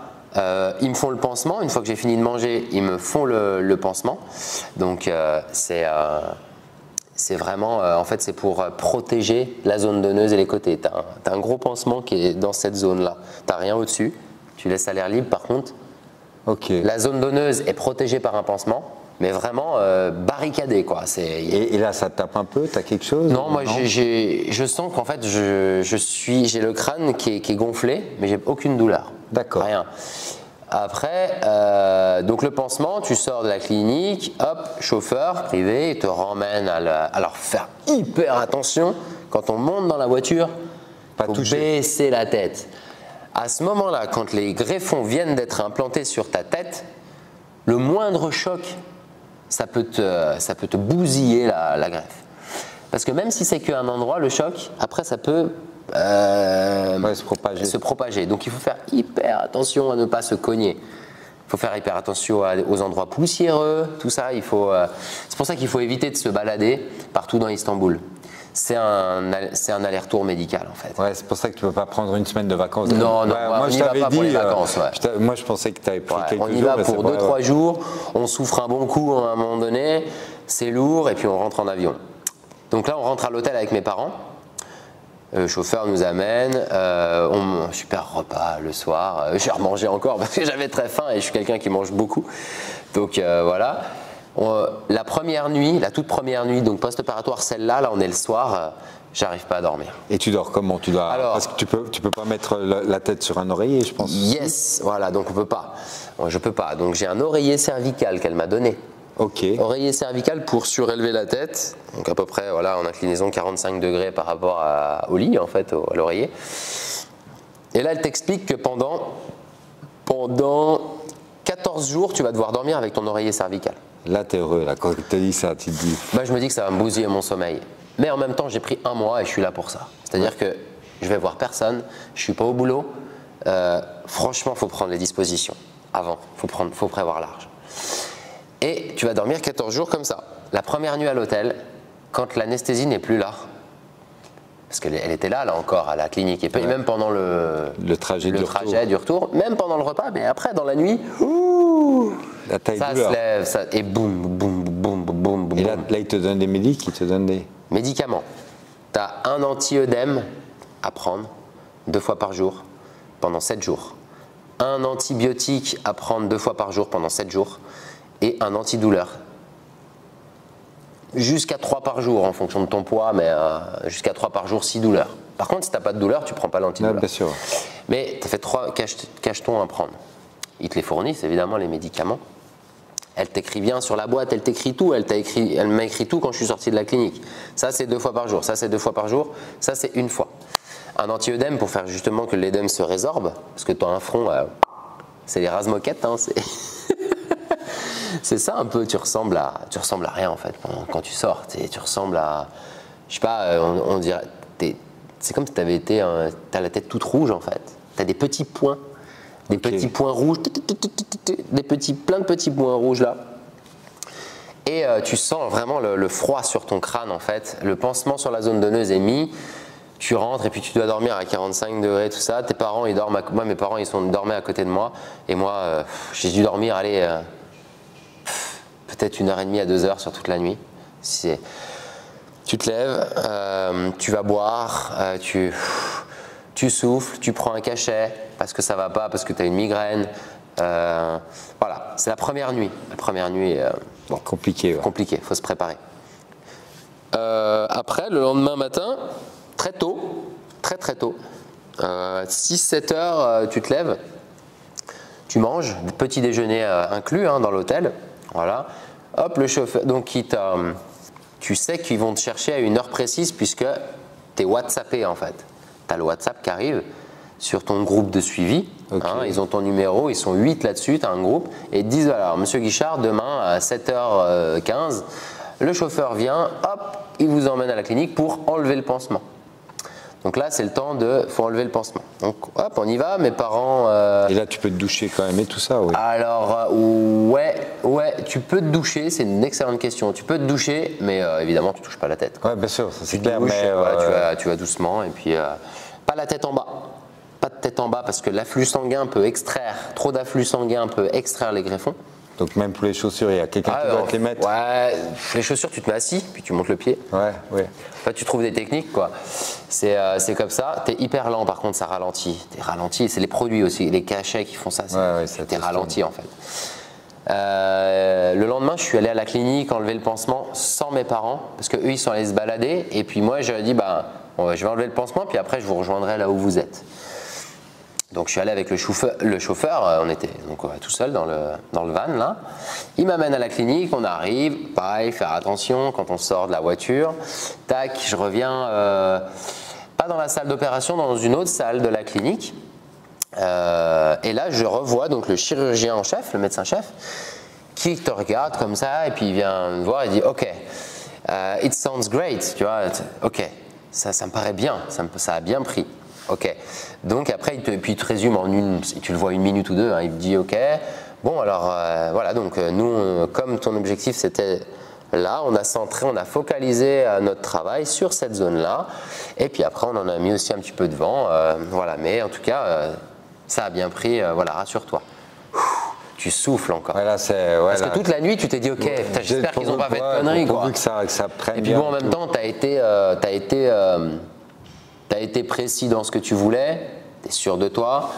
ils me font le pansement. Une fois que j'ai fini de manger, ils me font le pansement. Donc, c'est vraiment, en fait, c'est pour protéger la zone donneuse et les côtés. Tu as un gros pansement qui est dans cette zone-là. Tu n'as rien au-dessus. Tu laisses à l'air libre. Par contre, la zone donneuse est protégée par un pansement, mais vraiment barricadée, quoi. Et là, ça tape un peu? Tu as quelque chose? Non, moi, je sens qu'en fait, j'ai le crâne qui est gonflé, mais j'ai aucune douleur. D'accord. Rien. Après, donc le pansement, tu sors de la clinique, hop, chauffeur privé, il te ramène à leur faire hyper attention. Quand on monte dans la voiture, il faut baisser la tête. À ce moment-là, quand les greffons viennent d'être implantés sur ta tête, le moindre choc, ça peut te bousiller la greffe. Parce que même si c'est qu'un endroit, le choc, après ça peut se propager. Donc il faut faire hyper attention à ne pas se cogner. Il faut faire hyper attention aux endroits poussiéreux, tout ça. C'est pour ça qu'il faut éviter de se balader partout dans Istanbul. C'est un aller-retour médical en fait. Ouais, c'est pour ça que tu ne peux pas prendre une semaine de vacances. Non, moi je t'avais dit. Pour les vacances, moi je pensais que tu avais pris quelques jours. On y va pour 2-3 jours, on souffre un bon coup à un moment donné, c'est lourd et puis on rentre en avion. Donc là on rentre à l'hôtel avec mes parents. Le chauffeur nous amène, super repas le soir. J'ai remangé encore parce que j'avais très faim et je suis quelqu'un qui mange beaucoup. Donc voilà. La première nuit, la toute première nuit, donc post-opératoire, celle-là, là on est le soir, j'arrive pas à dormir. Et tu dors comment? Parce que tu peux pas mettre la tête sur un oreiller, je pense. Yes, voilà, donc on peut pas. Je peux pas. Donc j'ai un oreiller cervical qu'elle m'a donné. Ok. Oreiller cervical pour surélever la tête, donc à peu près voilà, en inclinaison 45 degrés par rapport au lit, en fait, à l'oreiller. Et là, elle t'explique que pendant 14 jours, tu vas devoir dormir avec ton oreiller cervical. Là, tu es heureux, là, quand tu te dis ça, tu te dis. Je me dis que ça va me bousiller mon sommeil. Mais en même temps, j'ai pris 1 mois et je suis là pour ça. C'est-à-dire que je vais voir personne, je ne suis pas au boulot. Franchement, il faut prendre les dispositions avant, il faut prévoir large. Et tu vas dormir 14 jours comme ça. La première nuit à l'hôtel, quand l'anesthésie n'est plus là, parce qu'elle était là encore à la clinique, et même pendant le trajet du retour, même pendant le repas, mais après dans la nuit, ça se lève, et boum, boum, boum, boum, boum. Et là, ils te donnent des médicaments. Tu as un anti-œdème à prendre 2 fois par jour pendant 7 jours. Un antibiotique à prendre 2 fois par jour pendant 7 jours. Et un antidouleur. Jusqu'à 3 par jour en fonction de ton poids, mais jusqu'à 3 par jour, 6 douleurs. Par contre, si tu n'as pas de douleur, tu ne prends pas l'antidouleur. Bien sûr. Mais tu as fait 3 cachetons à prendre. Ils te les fournissent, évidemment, les médicaments. Elle t'écrit bien sur la boîte, elle t'écrit tout. Elle m'a écrit tout quand je suis sorti de la clinique. Ça, c'est 2 fois par jour. Ça, c'est 2 fois par jour. Ça, c'est 1 fois. Un anti-œdème pour faire justement que l'œdème se résorbe. Parce que tu as un front, c'est les rase-moquettes. Hein, c'est ça un peu, tu ressembles à rien en fait quand tu sors. Tu ressembles à, je sais pas, on dirait, c'est comme si tu avais été, t'as la tête toute rouge en fait. Tu as des petits points, petits points rouges, plein de petits points rouges là. Et tu sens vraiment le froid sur ton crâne en fait. Le pansement sur la zone donneuse est mis. Tu rentres et puis tu dois dormir à 45 degrés, tout ça. Tes parents, ils dorment. Moi, mes parents, ils dormaient à côté de moi. Et moi, j'ai dû dormir, peut-être 1h30 à 2h sur toute la nuit. Tu te lèves, tu vas boire, tu souffles, tu prends un cachet parce que ça va pas, parce que tu as une migraine. Voilà, c'est la première nuit. La première nuit est compliqué. Compliqué, il faut se préparer. Après, le lendemain matin, très tôt, très tôt, 6-7 heures, tu te lèves, tu manges, petit déjeuner inclus dans l'hôtel. Voilà. Hop, le chauffeur, donc tu sais qu'ils vont te chercher à une heure précise puisque tu es WhatsAppé en fait. Tu as le WhatsApp qui arrive sur ton groupe de suivi. Okay. Ils ont ton numéro, ils sont 8 là-dessus, tu as un groupe. Et ils te disent, alors monsieur Guichard, demain à 7h15, le chauffeur vient, hop, il vous emmène à la clinique pour enlever le pansement. Donc là, c'est le temps faut enlever le pansement. Donc hop, on y va, mes parents... Et là, tu peux te doucher quand même et tout ça, oui. Alors, ouais, tu peux te doucher, c'est une excellente question. Tu peux te doucher, mais évidemment, tu touches pas la tête. Oui, bien sûr, ça c'est Tu clair. douches, Mais voilà, tu vas doucement, et puis pas la tête en bas. Pas de tête en bas, parce que l'afflux sanguin peut extraire, trop d'afflux sanguin peut extraire les greffons. donc même pour les chaussures, il y a quelqu'un qui doit te les mettre. Ouais, les chaussures, tu te mets assis, puis tu montes le pied. Ouais, ouais. Enfin, tu trouves des techniques, quoi. C'est comme ça. T'es hyper lent, par contre, ça ralentit. T'es ralenti, c'est les produits aussi, les cachets qui font ça. T'es ralenti, en fait. Le lendemain, je suis allé à la clinique enlever le pansement sans mes parents, parce qu'eux, ils sont allés se balader. Et puis moi, je leur ai dit, bon, je vais enlever le pansement, puis après, je vous rejoindrai là où vous êtes. Donc je suis allé avec le chauffeur, on était donc tout seul dans le van là. Il m'amène à la clinique, on arrive, pareil, faire attention quand on sort de la voiture. Tac, je reviens pas dans la salle d'opération, dans une autre salle de la clinique. Et là je revois donc le chirurgien en chef, le médecin chef, qui te regarde comme ça et puis il vient me voir et dit OK, it sounds great, tu vois, OK, ça me paraît bien, ça a bien pris. Ok, donc après il te résume en tu le vois 1 minute ou 2, hein, il te dit ok, bon alors voilà, donc nous comme ton objectif c'était là, on a centré, on a focalisé notre travail sur cette zone-là, et puis après on en a mis aussi un petit peu devant, voilà, mais en tout cas ça a bien pris, voilà, rassure-toi. Tu souffles encore. Ouais, là, parce que toute la nuit tu t'es dit ok, j'espère qu'ils n'ont pas fait de conneries quoi. Que ça prenne et puis bon, en même temps tu as été précis dans ce que tu voulais, tu es sûr de toi,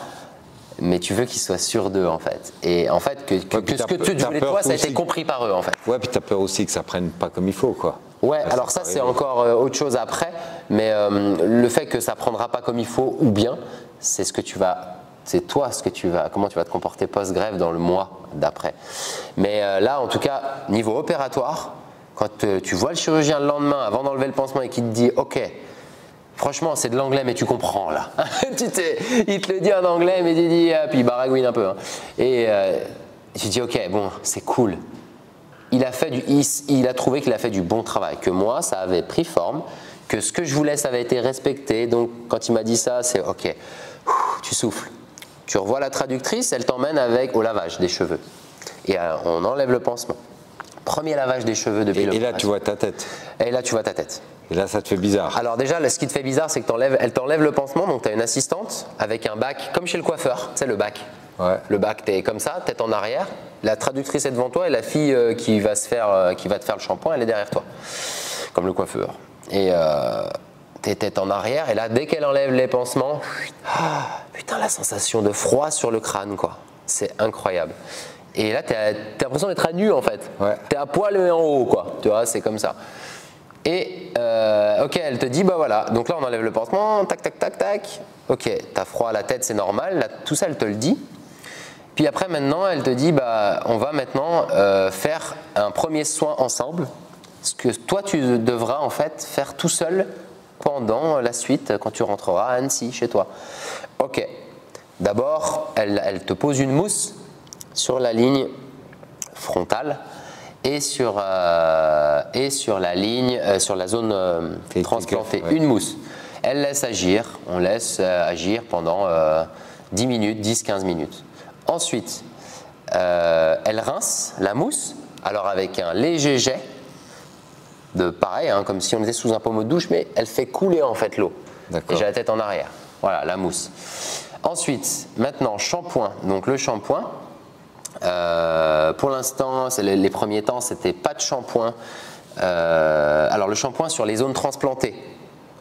mais tu veux qu'ils soient sûrs d'eux en fait. Et en fait, que ce que tu voulais de toi, ça a été compris par eux en fait. Ouais, puis tu as peur aussi que ça prenne pas comme il faut quoi. Ouais, alors ça c'est encore autre chose après, mais le fait que ça prendra pas comme il faut ou bien, c'est ce que tu vas. C'est toi comment tu vas te comporter post-grève dans le mois d'après. Mais là, en tout cas, niveau opératoire, quand tu vois le chirurgien le lendemain, avant d'enlever le pansement et qu'il te dit ok. Franchement, c'est de l'anglais, mais tu comprends là. Il te le dit en anglais, mais puis il baragouine un peu. Hein. Et tu dis, ok, bon, c'est cool. Il a trouvé qu'il a fait du bon travail, que moi, ça avait pris forme, que ce que je voulais, ça avait été respecté. Donc, quand il m'a dit ça, c'est ok, tu souffles. Tu revois la traductrice, elle t'emmène au lavage des cheveux. Et on enlève le pansement. Premier lavage des cheveux depuis l'opération. Et là, tu vois ta tête. Et là, tu vois ta tête. Et là, ça te fait bizarre. Alors déjà, ce qui te fait bizarre, c'est qu'elle t'enlève le pansement, donc tu as une assistante avec un bac, comme chez le coiffeur, tu sais le bac. Ouais. Le bac, tu es comme ça, tête en arrière, la traductrice est devant toi et la fille qui va te faire le shampoing, elle est derrière toi, comme le coiffeur. Et tu es tête en arrière, et là, dès qu'elle enlève les pansements, putain, la sensation de froid sur le crâne, quoi. C'est incroyable. Et là, tu as l'impression d'être à nu, en fait. Ouais. Tu es à poil et en haut, quoi. Tu vois, c'est comme ça. Et ok, elle te dit bah voilà, donc là on enlève le pansement, tac tac tac tac. Ok, t'as froid à la tête, c'est normal. Là, tout ça elle te le dit. Puis après maintenant elle te dit bah on va maintenant faire un premier soin ensemble. Ce que toi tu devras en fait faire tout seul pendant la suite quand tu rentreras à Annecy chez toi. Ok. D'abord elle te pose une mousse sur la ligne frontale. Et sur la ligne, sur la zone transplantée, ouais. Une mousse. Elle laisse agir, on laisse agir pendant 10 minutes, 10-15 minutes. Ensuite, elle rince la mousse, alors avec un léger jet, pareil, hein, comme si on était sous un pommeau de douche, mais elle fait couler en fait l'eau. Et j'ai la tête en arrière. Voilà, la mousse. Ensuite, maintenant, shampoing. Donc le shampoing. Pour l'instant, les premiers temps, c'était pas de shampoing. Alors le shampoing sur les zones transplantées,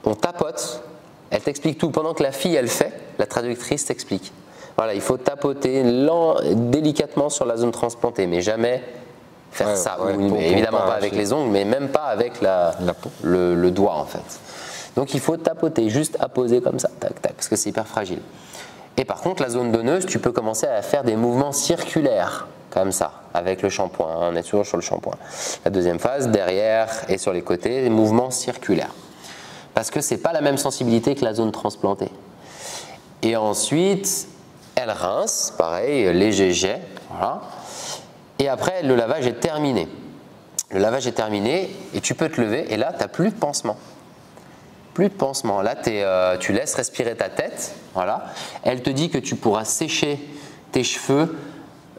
on tapote, elle t'explique tout. Pendant que la fille, elle fait, la traductrice t'explique. Voilà, il faut tapoter délicatement sur la zone transplantée, mais jamais faire ça. Évidemment pas avec les ongles, mais même pas avec le doigt en fait. Donc il faut tapoter, juste apposer comme ça, tac tac, parce que c'est hyper fragile. Et par contre, la zone donneuse, tu peux commencer à faire des mouvements circulaires, comme ça, avec le shampoing. On est toujours sur le shampoing. La deuxième phase, derrière et sur les côtés, des mouvements circulaires. Parce que ce n'est pas la même sensibilité que la zone transplantée. Et ensuite, elle rince, pareil, léger jet. Voilà. Et après, le lavage est terminé. Le lavage est terminé et tu peux te lever et là, tu n'as plus de pansement. plus de pansement. Là, tu laisses respirer ta tête. Voilà. Elle te dit que tu pourras sécher tes cheveux,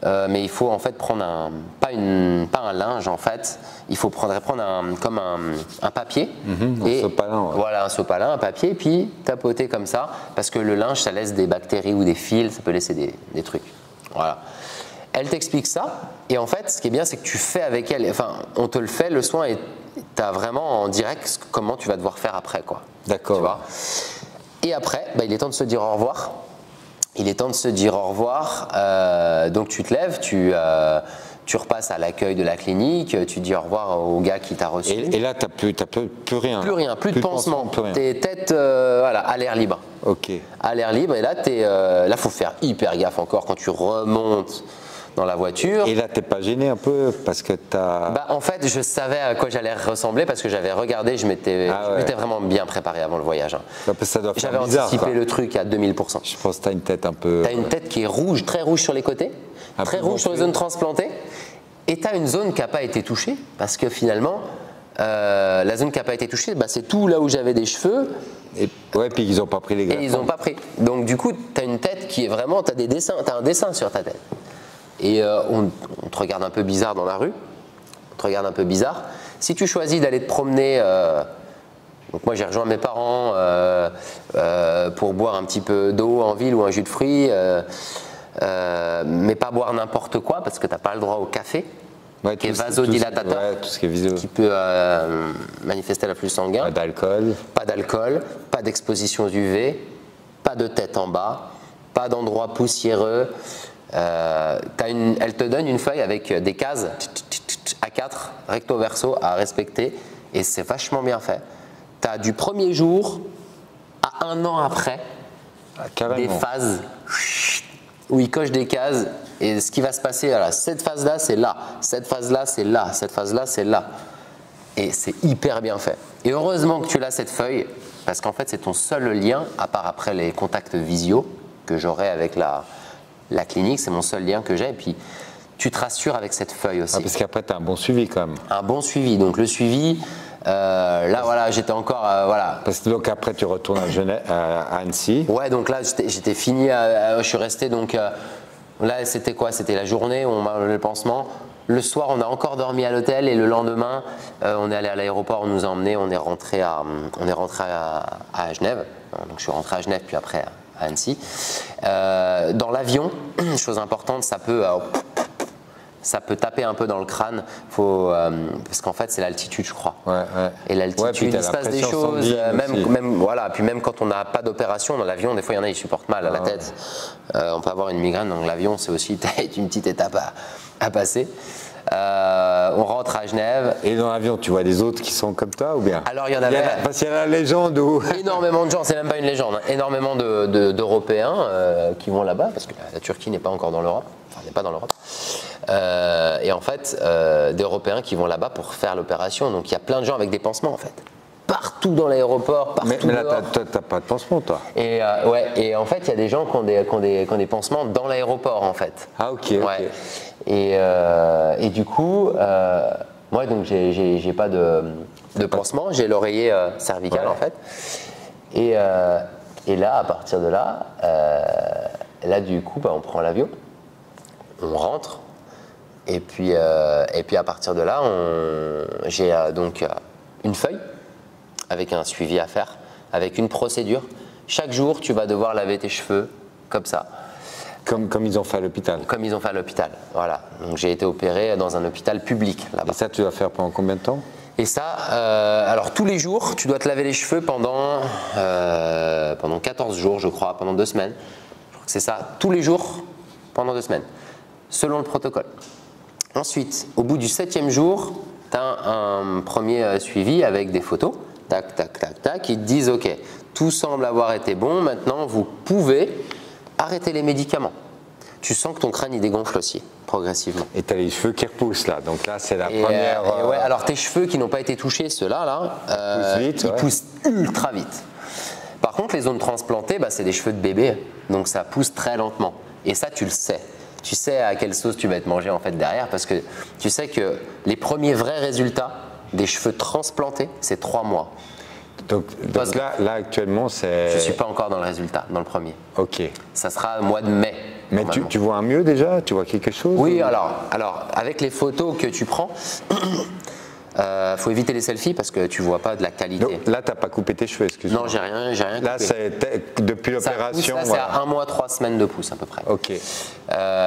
mais il faut en fait prendre pas un linge en fait. Il faut prendre un papier. Un sopalin. Ouais. Voilà, un sopalin, un papier, et puis tapoter comme ça, parce que le linge, ça laisse des bactéries ou des fils, ça peut laisser des trucs. Voilà. Elle t'explique ça, et en fait, ce qui est bien, c'est que tu fais avec elle, enfin, on te le fait, le soin, et tu as vraiment en direct comment tu vas devoir faire après, quoi. D'accord. Et après, il est temps de se dire au revoir. Il est temps de se dire au revoir. Donc tu te lèves, tu repasses à l'accueil de la clinique, tu dis au revoir au gars qui t'a reçu. Et là, tu n'as plus rien. Plus rien, plus de pansement. Plus rien. T'es tête à l'air libre. Ok. À l'air libre, et là, là, faut faire hyper gaffe encore quand tu remontes dans la voiture. Et là, t'es pas gêné un peu parce que en fait, je savais à quoi j'allais ressembler parce que j'avais regardé, je m'étais vraiment bien préparé avant le voyage. Ça doit faire j'avais bizarre, anticipé le truc à 2000%. Je pense que tu as une tête un peu. Tu as une tête qui est rouge, très rouge sur les côtés, très rouge sur les zones transplantées, et tu as une zone qui n'a pas été touchée parce que finalement, la zone qui n'a pas été touchée, c'est tout là où j'avais des cheveux. Et puis ils n'ont pas pris les greffes. Et ils n'ont pas pris. Donc du coup, tu as une tête qui est vraiment, tu as un dessin sur ta tête. Et on te regarde un peu bizarre dans la rue, on te regarde un peu bizarre. Si tu choisis d'aller te promener, donc moi j'ai rejoint mes parents pour boire un petit peu d'eau en ville ou un jus de fruits, mais pas boire n'importe quoi parce que tu n'as pas le droit au café, qui est vasodilatateur, tout ce qui est visio. qui peut manifester l'afflux sanguin. Pas d'alcool, pas d'exposition UV, pas de tête en bas, pas d'endroit poussiéreux. Elle te donne une feuille avec des cases A4 recto verso à respecter et c'est vachement bien fait. Tu as du premier jour à 1 an après des phases où ils cochent des cases et ce qui va se passer, voilà, cette phase-là c'est là, cette phase-là c'est là, cette phase-là c'est là. Et c'est hyper bien fait. Et heureusement que tu as cette feuille parce qu'en fait c'est ton seul lien, à part après les contacts visio que j'aurai avec la clinique, c'est mon seul lien que j'ai. Et puis, tu te rassures avec cette feuille aussi. Parce qu'après, tu as un bon suivi quand même. Un bon suivi. Donc, le suivi, là, voilà, j'étais encore. Voilà. Parce que donc, après, tu retournes à Annecy. Ouais, donc là, j'étais fini. Je suis resté. Donc, là, c'était quoi? C'était la journée où on m'a le pansement. Le soir, on a encore dormi à l'hôtel. Et le lendemain, on est allé à l'aéroport, on nous a emmenés. On est rentré à Genève. Donc, je suis rentré à Genève, puis après à Annecy. Dans l'avion, chose importante, ça peut taper un peu dans le crâne, parce qu'en fait c'est l'altitude, je crois. Et l'altitude, il se passe des choses, même quand on n'a pas d'opération dans l'avion, des fois il y en a, ils supportent mal à la tête. On peut avoir une migraine, donc l'avion c'est aussi une petite étape à passer. On rentre à Genève. Et dans l'avion, tu vois des autres qui sont comme toi ou bien? Alors il y en avait. Parce qu'il y a la légende où. Énormément de gens, c'est même pas une légende, énormément d'Européens qui vont là-bas, parce que la Turquie n'est pas encore dans l'Europe, enfin n'est pas dans l'Europe. Et en fait, d'Européens qui vont là-bas pour faire l'opération. Donc il y a plein de gens avec des pansements en fait. Partout dans l'aéroport, partout. Mais là, t'as pas de pansement, toi. Et en fait, il y a des gens qui ont des pansements dans l'aéroport en fait. Ah ok. Et du coup, moi donc j'ai pas de pansement, j'ai l'oreiller cervical en fait. Et là, à partir de là, du coup, on prend l'avion, on rentre, et puis à partir de là, j'ai donc une feuille avec un suivi à faire, avec une procédure. Chaque jour, tu vas devoir laver tes cheveux comme ça. Comme ils ont fait à l'hôpital. Comme ils ont fait à l'hôpital, voilà. Donc j'ai été opéré dans un hôpital public là-bas. Et ça, tu vas faire pendant combien de temps? Et ça, alors tous les jours, tu dois te laver les cheveux pendant 14 jours, je crois, pendant 2 semaines. Je crois que c'est ça, tous les jours pendant 2 semaines, selon le protocole. Ensuite, au bout du 7e jour, tu as un premier suivi avec des photos. Tac, tac, tac, tac, ils te disent ok, tout semble avoir été bon, maintenant vous pouvez arrêter les médicaments. Tu sens que ton crâne il dégonfle aussi, progressivement. Et tu as les cheveux qui repoussent là, donc là c'est la première. Alors tes cheveux qui n'ont pas été touchés, ceux-là, ils poussent ultra vite. Par contre, les zones transplantées, c'est des cheveux de bébé, donc ça pousse très lentement. Et ça, tu le sais. Tu sais à quelle sauce tu vas te manger en fait derrière, parce que tu sais que les premiers vrais résultats des cheveux transplantés, c'est 3 mois. Donc là, actuellement, c'est... Je ne suis pas encore dans le résultat, dans le premier. Ok. Ça sera au mois de mai. Mais tu vois un mieux déjà? Tu vois quelque chose? Oui, alors, avec les photos que tu prends, faut éviter les selfies parce que tu vois pas de la qualité. Donc, là, tu n'as pas coupé tes cheveux, excuse-moi. Non, j'ai rien coupé. Là, depuis l'opération... Là, c'est à 1 mois, 3 semaines de pouce à peu près. Ok.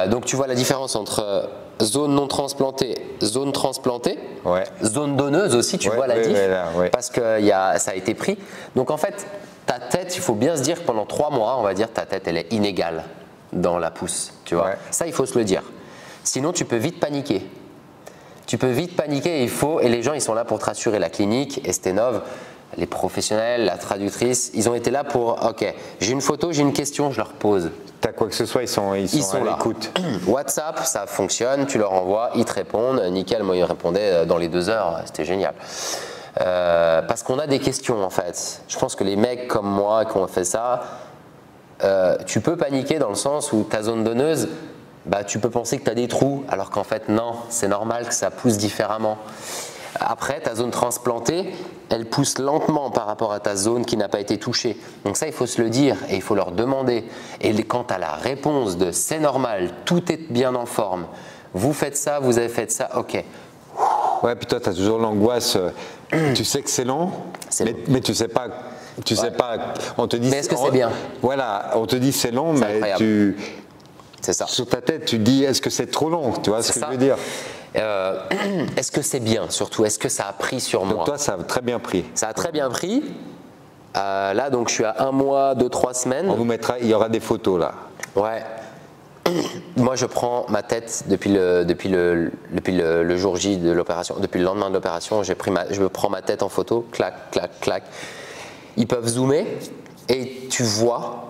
Donc, tu vois la différence entre zone non transplantée, zone transplantée, Ouais. zone donneuse aussi, tu vois la diff, ouais. parce que ça a été pris. Donc, en fait, ta tête, il faut bien se dire que pendant 3 mois, on va dire, ta tête, elle est inégale dans la pousse, tu vois. Ouais. Ça, il faut se le dire. Sinon, tu peux vite paniquer. Tu peux vite paniquer et les gens, ils sont là pour te rassurer. La clinique, Estenov, les professionnels, la traductrice, ils ont été là pour, ok, j'ai une photo, j'ai une question, je leur pose. T'as quoi que ce soit, ils sont à l'écoute. WhatsApp, ça fonctionne, tu leur envoies, ils te répondent. Nickel, moi, ils répondaient dans les 2 heures, c'était génial. Parce qu'on a des questions, en fait. Je pense que les mecs comme moi qui ont fait ça, tu peux paniquer dans le sens où ta zone donneuse, bah, tu peux penser que tu as des trous, alors qu'en fait, non, c'est normal que ça pousse différemment. Après, ta zone transplantée, elle pousse lentement par rapport à ta zone qui n'a pas été touchée. Donc ça, il faut se le dire et il faut leur demander. Et quand tu as la réponse de « c'est normal, tout est bien en forme, vous faites ça, vous avez fait ça, ok ». Ouais, puis toi, tu as toujours l'angoisse, tu sais que c'est long, mais tu sais pas… Tu sais pas, on te dit… Mais est-ce que c'est bien? Voilà, on te dit c'est long, mais incroyable. C'est ça. Sur ta tête, tu dis est-ce que c'est trop long? Tu vois ce que je veux dire? Est-ce que c'est bien surtout? Est-ce que ça a pris sur moi? Donc toi, ça a très bien pris. Ça a très bien pris. Là, donc, je suis à 1 mois, 2-3 semaines. On vous mettra, il y aura des photos là. Ouais. Moi, je prends ma tête depuis le jour J de l'opération, depuis le lendemain de l'opération, je prends ma tête en photo, clac, clac, clac. Ils peuvent zoomer et tu vois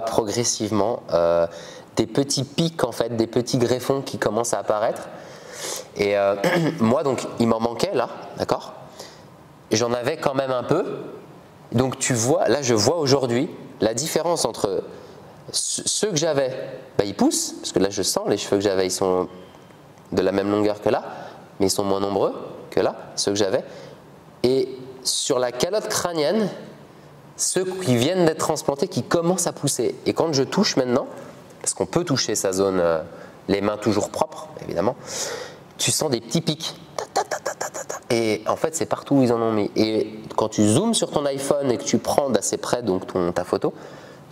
progressivement des petits pics, en fait, des petits greffons qui commencent à apparaître. Et moi, donc, il m'en manquait là, d'accord? J'en avais quand même un peu. Donc, tu vois, là, je vois aujourd'hui la différence entre ceux que j'avais, bah, ils poussent, parce que là, je sens les cheveux que j'avais, ils sont de la même longueur que là, mais ils sont moins nombreux que là, ceux que j'avais. Et sur la calotte crânienne, ceux qui viennent d'être transplantés, qui commencent à pousser. Et quand je touche maintenant, parce qu'on peut toucher sa zone, les mains toujours propres, évidemment, tu sens des petits pics. Et en fait, c'est partout où ils en ont mis. Et quand tu zoomes sur ton iPhone et que tu prends d'assez près donc ta photo,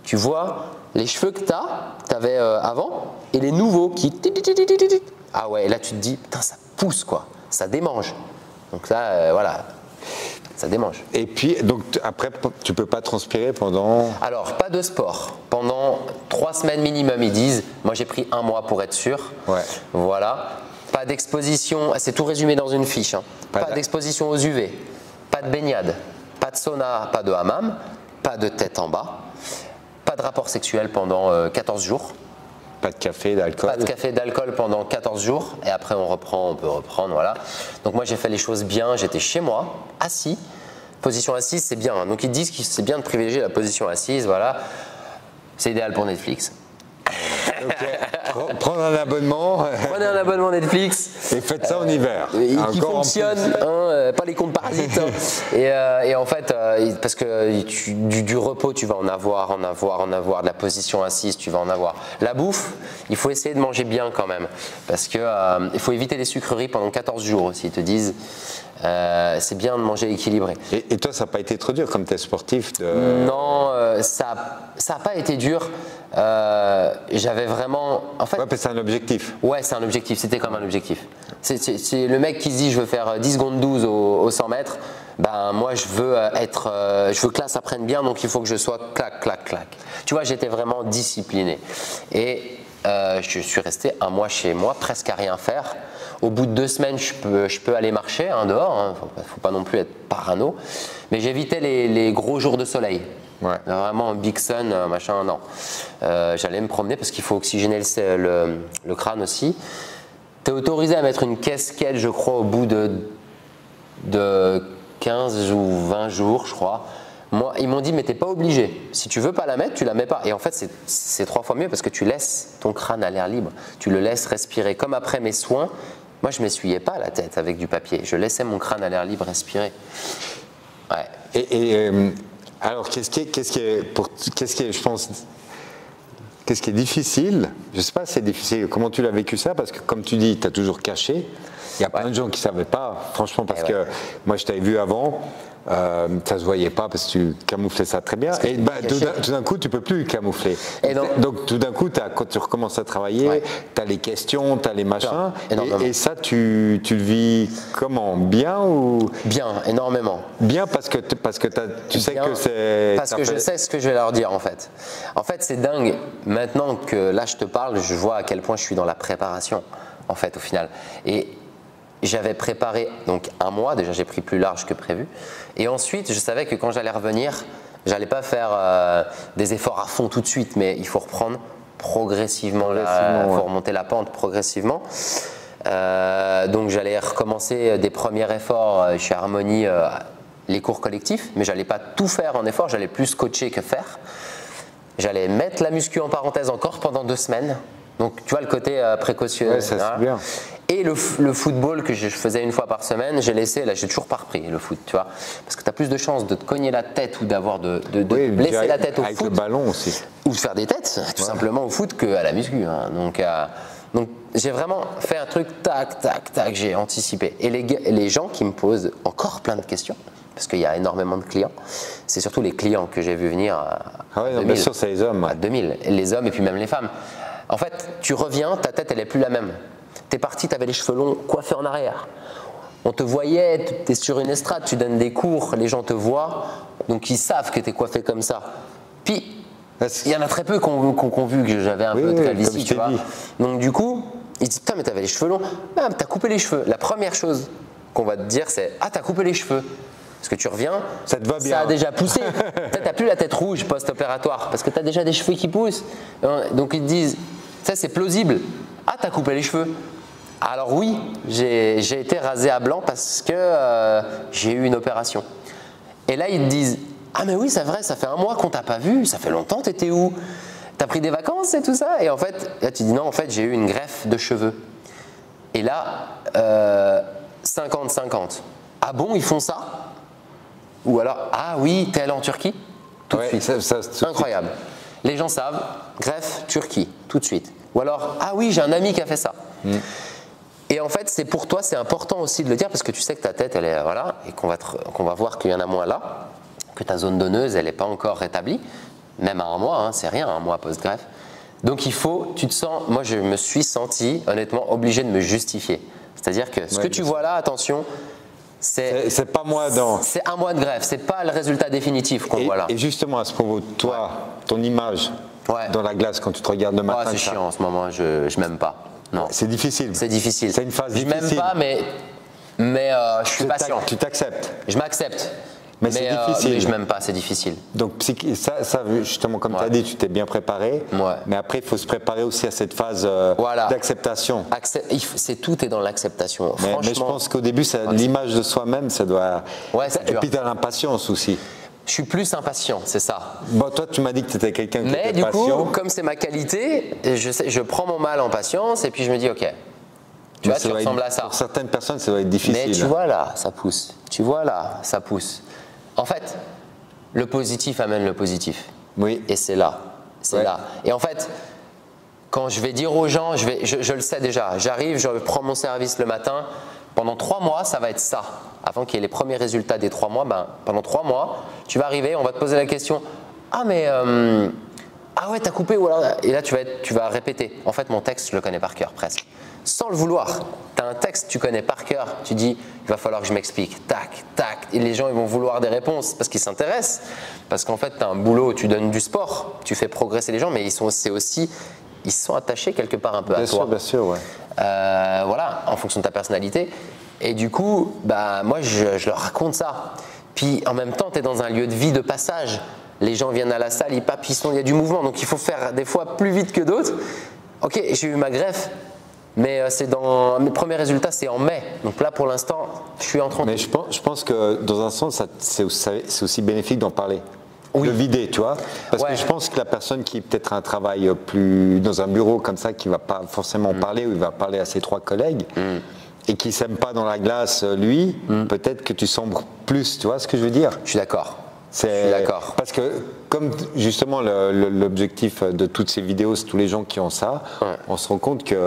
tu vois les cheveux que tu avais avant et les nouveaux qui… Ah ouais, et là tu te dis, putain, ça pousse quoi, ça démange. Donc là, voilà, ça démange. Et puis, donc après, tu peux pas transpirer pendant… Alors, pas de sport. Pendant 3 semaines minimum, ils disent. Moi, j'ai pris 1 mois pour être sûr. Ouais. Voilà. Pas d'exposition, c'est tout résumé dans une fiche. Hein. Pas d'exposition aux UV, pas de baignade, pas de sauna, pas de hammam, pas de tête en bas, pas de rapport sexuel pendant 14 jours. Pas de café, d'alcool. Pas de café, d'alcool pendant 14 jours et après on peut reprendre, voilà. Donc moi j'ai fait les choses bien, j'étais chez moi, assis. Position assise, c'est bien. Hein. Donc ils disent que c'est bien de privilégier la position assise, voilà. C'est idéal pour Netflix. Okay. Prendre un abonnement. Prenez un abonnement Netflix. Et faites ça en hiver. Qui fonctionne, hein, pas les comptes parasites. Hein. Et en fait, parce que du repos, tu vas en avoir, de la position assise, tu vas en avoir. La bouffe, il faut essayer de manger bien quand même. Parce que il faut éviter les sucreries pendant 14 jours aussi. Ils te disent, c'est bien de manger équilibré. Et toi, ça n'a pas été trop dur comme tu es sportif Non, ça n'a pas été dur. J'avais vraiment… En fait, ouais, c'est un objectif. Ouais, c'est un objectif. C'était comme un objectif. C'est le mec qui se dit je veux faire 10 secondes 12 au 100 mètres. Ben, moi, je veux que là, ça prenne bien, donc il faut que je sois clac, clac, clac. Tu vois, j'étais vraiment discipliné. Et je suis resté 1 mois chez moi, presque à rien faire. Au bout de 2 semaines, je peux aller marcher hein, dehors. Hein, faut pas non plus être parano. Mais j'évitais les gros jours de soleil. Ouais. Vraiment big sun, machin, non. J'allais me promener parce qu'il faut oxygéner le crâne aussi. Tu es autorisé à mettre une casquette, je crois, au bout de 15 ou 20 jours, je crois. Moi, ils m'ont dit, mais t'es pas obligé. Si tu veux pas la mettre, tu la mets pas. Et en fait, c'est 3 fois mieux parce que tu laisses ton crâne à l'air libre. Tu le laisses respirer. Comme après mes soins, moi, je m'essuyais pas la tête avec du papier. Je laissais mon crâne à l'air libre respirer. Ouais. Alors, qu'est-ce qui est, je pense, qu'est-ce qui est difficile? Je ne sais pas si c'est difficile. Comment tu l'as vécu ça? Parce que comme tu dis, tu as toujours caché. Il y a plein de gens qui ne savaient pas, franchement, parce que moi, je t'avais vu avant. Ça ne se voyait pas parce que tu camouflais ça très bien. Et tout d'un coup, tu ne peux plus camoufler. Donc, tout d'un coup, quand tu recommences à travailler, tu as les questions, tu as les machins. Et ça, tu le vis comment? Bien ou? Bien, énormément. Bien parce que tu sais que c'est. Parce que je sais ce que je vais leur dire en fait. En fait, c'est dingue. Maintenant que là, je te parle, je vois à quel point je suis dans la préparation, en fait, au final. Et j'avais préparé donc un mois, déjà j'ai pris plus large que prévu. Et ensuite, je savais que quand j'allais revenir, j'allais pas faire des efforts à fond tout de suite, mais il faut reprendre progressivement, il faut remonter la pente progressivement. Donc j'allais recommencer des premiers efforts chez Harmonie, les cours collectifs, mais j'allais pas tout faire en effort, j'allais plus coacher que faire. J'allais mettre la muscu en parenthèse encore pendant 2 semaines. Donc tu vois le côté précautionneux. Ouais, ça c'est bien. Et le football que je faisais une fois par semaine, j'ai laissé, là j'ai toujours pas repris le foot, tu vois. Parce que tu as plus de chances de te cogner la tête ou d'avoir de blesser la tête au avec foot. Le ballon aussi. Ou de faire des têtes, tout simplement au foot qu'à la muscu. Hein. Donc j'ai vraiment fait un truc tac, tac, tac, j'ai anticipé. Et les gens qui me posent encore plein de questions, parce qu'il y a énormément de clients, c'est surtout les clients que j'ai vu venir à 2000, bien sûr, c'est les hommes. À 2000, les hommes et puis même les femmes. En fait, tu reviens, ta tête elle est plus la même. T'es parti, t'avais les cheveux longs coiffés en arrière. On te voyait, t'es sur une estrade, tu donnes des cours, les gens te voient, donc ils savent que t'es coiffé comme ça. Puis, il y en a très peu qui ont vu que j'avais un peu de calvitie, tu vois. Donc du coup, ils disent, putain mais t'avais les cheveux longs. Ah, t'as coupé les cheveux. La première chose qu'on va te dire, c'est, ah t'as coupé les cheveux. Parce que tu reviens, ça te va bien. Ça a déjà poussé. T'as plus la tête rouge post-opératoire, parce que t'as déjà des cheveux qui poussent. Donc ils te disent, ça c'est plausible. Ah t'as coupé les cheveux. Alors oui, j'ai été rasé à blanc parce que j'ai eu une opération. Et là, ils te disent « Ah mais oui, c'est vrai, ça fait 1 mois qu'on t'a pas vu, ça fait longtemps, t'étais où? T'as pris des vacances et tout ça ?» Et en fait, là tu dis « Non, en fait, j'ai eu une greffe de cheveux. » Et là, 50-50. Ah bon, ils font ça? Ou alors « Ah oui, t'es allé en Turquie ?» Tout de suite. Incroyable. Les gens savent, greffe, Turquie, tout de suite. Ou alors « Ah oui, j'ai un ami qui a fait ça. » Et en fait, c'est pour toi, c'est important aussi de le dire parce que tu sais que ta tête, elle est voilà, et qu'on va voir qu'il y en a moins là, que ta zone donneuse, elle n'est pas encore rétablie, même à 1 mois, hein, c'est rien, 1 mois post-greffe. Donc il faut, tu te sens, moi je me suis senti honnêtement obligé de me justifier. C'est-à-dire que ce que tu vois là, attention, c'est pas moi dans. C'est 1 mois de greffe, c'est pas le résultat définitif qu'on voit là. Et justement à ce propos, toi, ton image dans la glace quand tu te regardes le matin. C'est chiant en ce moment, je m'aime pas. Non. C'est difficile. C'est difficile. C'est une phase difficile. Je m'aime pas, mais je suis patient. Tu t'acceptes. Je m'accepte. Mais c'est difficile. Mais je m'aime pas, c'est difficile. Donc ça justement, comme tu as dit, tu t'es bien préparé. Mais après, il faut se préparer aussi à cette phase d'acceptation. Tout est dans l'acceptation. Mais je pense qu'au début, l'image de soi-même, ça doit. Et puis tu as l'impatience aussi. Je suis plus impatient, c'est ça. Bon, toi, tu m'as dit que tu étais quelqu'un qui était patient. Mais du coup, comme c'est ma qualité, je prends mon mal en patience et puis je me dis, ok, tu vois, tu ressembles à ça. Pour certaines personnes, ça va être difficile. Mais tu vois là, ça pousse. Tu vois là, ça pousse. En fait, le positif amène le positif. Oui. Et c'est là. C'est là. Et en fait, quand je vais dire aux gens, je le sais déjà, j'arrive, je prends mon service le matin. Pendant 3 mois, ça va être ça. Avant qu'il y ait les premiers résultats des 3 mois, pendant 3 mois, tu vas arriver, on va te poser la question « Ah mais, ah ouais, t'as coupé » ou alors… Et là, tu vas répéter. En fait, mon texte, je le connais par cœur, presque. Sans le vouloir. Tu as un texte, tu connais par cœur. Tu dis « Il va falloir que je m'explique. » Tac, tac. Et les gens, ils vont vouloir des réponses parce qu'ils s'intéressent. Parce qu'en fait, tu as un boulot, tu donnes du sport, tu fais progresser les gens, mais ils sont attachés quelque part un peu à toi. Bien sûr, ouais. Voilà, en fonction de ta personnalité. Et du coup, moi, je leur raconte ça. Puis en même temps, tu es dans un lieu de vie de passage. Les gens viennent à la salle, ils papillent, il y a du mouvement. Donc il faut faire des fois plus vite que d'autres. Ok, j'ai eu ma greffe, mais mes premiers résultats, c'est en mai. Donc là, pour l'instant, je suis en train de… Mais je pense que dans un sens, c'est aussi bénéfique d'en parler. De vider, tu vois. Parce que je pense que la personne qui peut-être a un travail plus dans un bureau comme ça, qui ne va pas forcément parler, ou il va parler à ses 3 collègues, et qui s'aime pas dans la glace, lui, peut-être que tu sombres plus, tu vois ce que je veux dire? Je suis d'accord. Je suis d'accord. Parce que comme justement l'objectif de toutes ces vidéos, c'est tous les gens qui ont ça, on se rend compte qu'il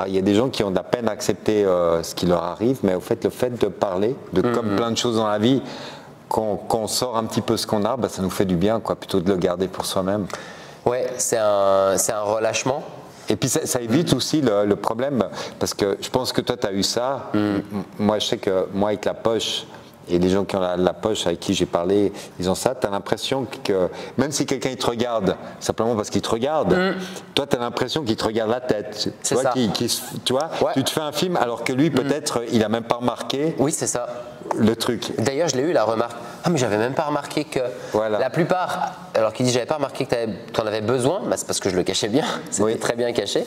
y a des gens qui ont de la peine à accepter ce qui leur arrive, mais au fait, le fait de parler, comme plein de choses dans la vie, qu'on sort un petit peu ce qu'on a, bah, ça nous fait du bien, quoi, plutôt de le garder pour soi-même. Ouais, c'est un relâchement. Et puis ça évite aussi le problème, parce que je pense que toi tu as eu ça. Moi je sais que moi avec la poche, et les gens qui ont la poche avec qui j'ai parlé, ils ont ça, tu as l'impression que même si quelqu'un il te regarde, simplement parce qu'il te regarde, toi tu as l'impression qu'il te regarde la tête. C'est ça. Tu vois, tu te fais un film alors que lui peut-être il a même pas remarqué. Oui, c'est ça. Le truc. D'ailleurs, je l'ai eu la remarque. Ah, mais j'avais même pas remarqué que la plupart, alors qu'il dit j'avais pas remarqué que tu en avais besoin, bah, c'est parce que je le cachais bien, c'était très bien caché.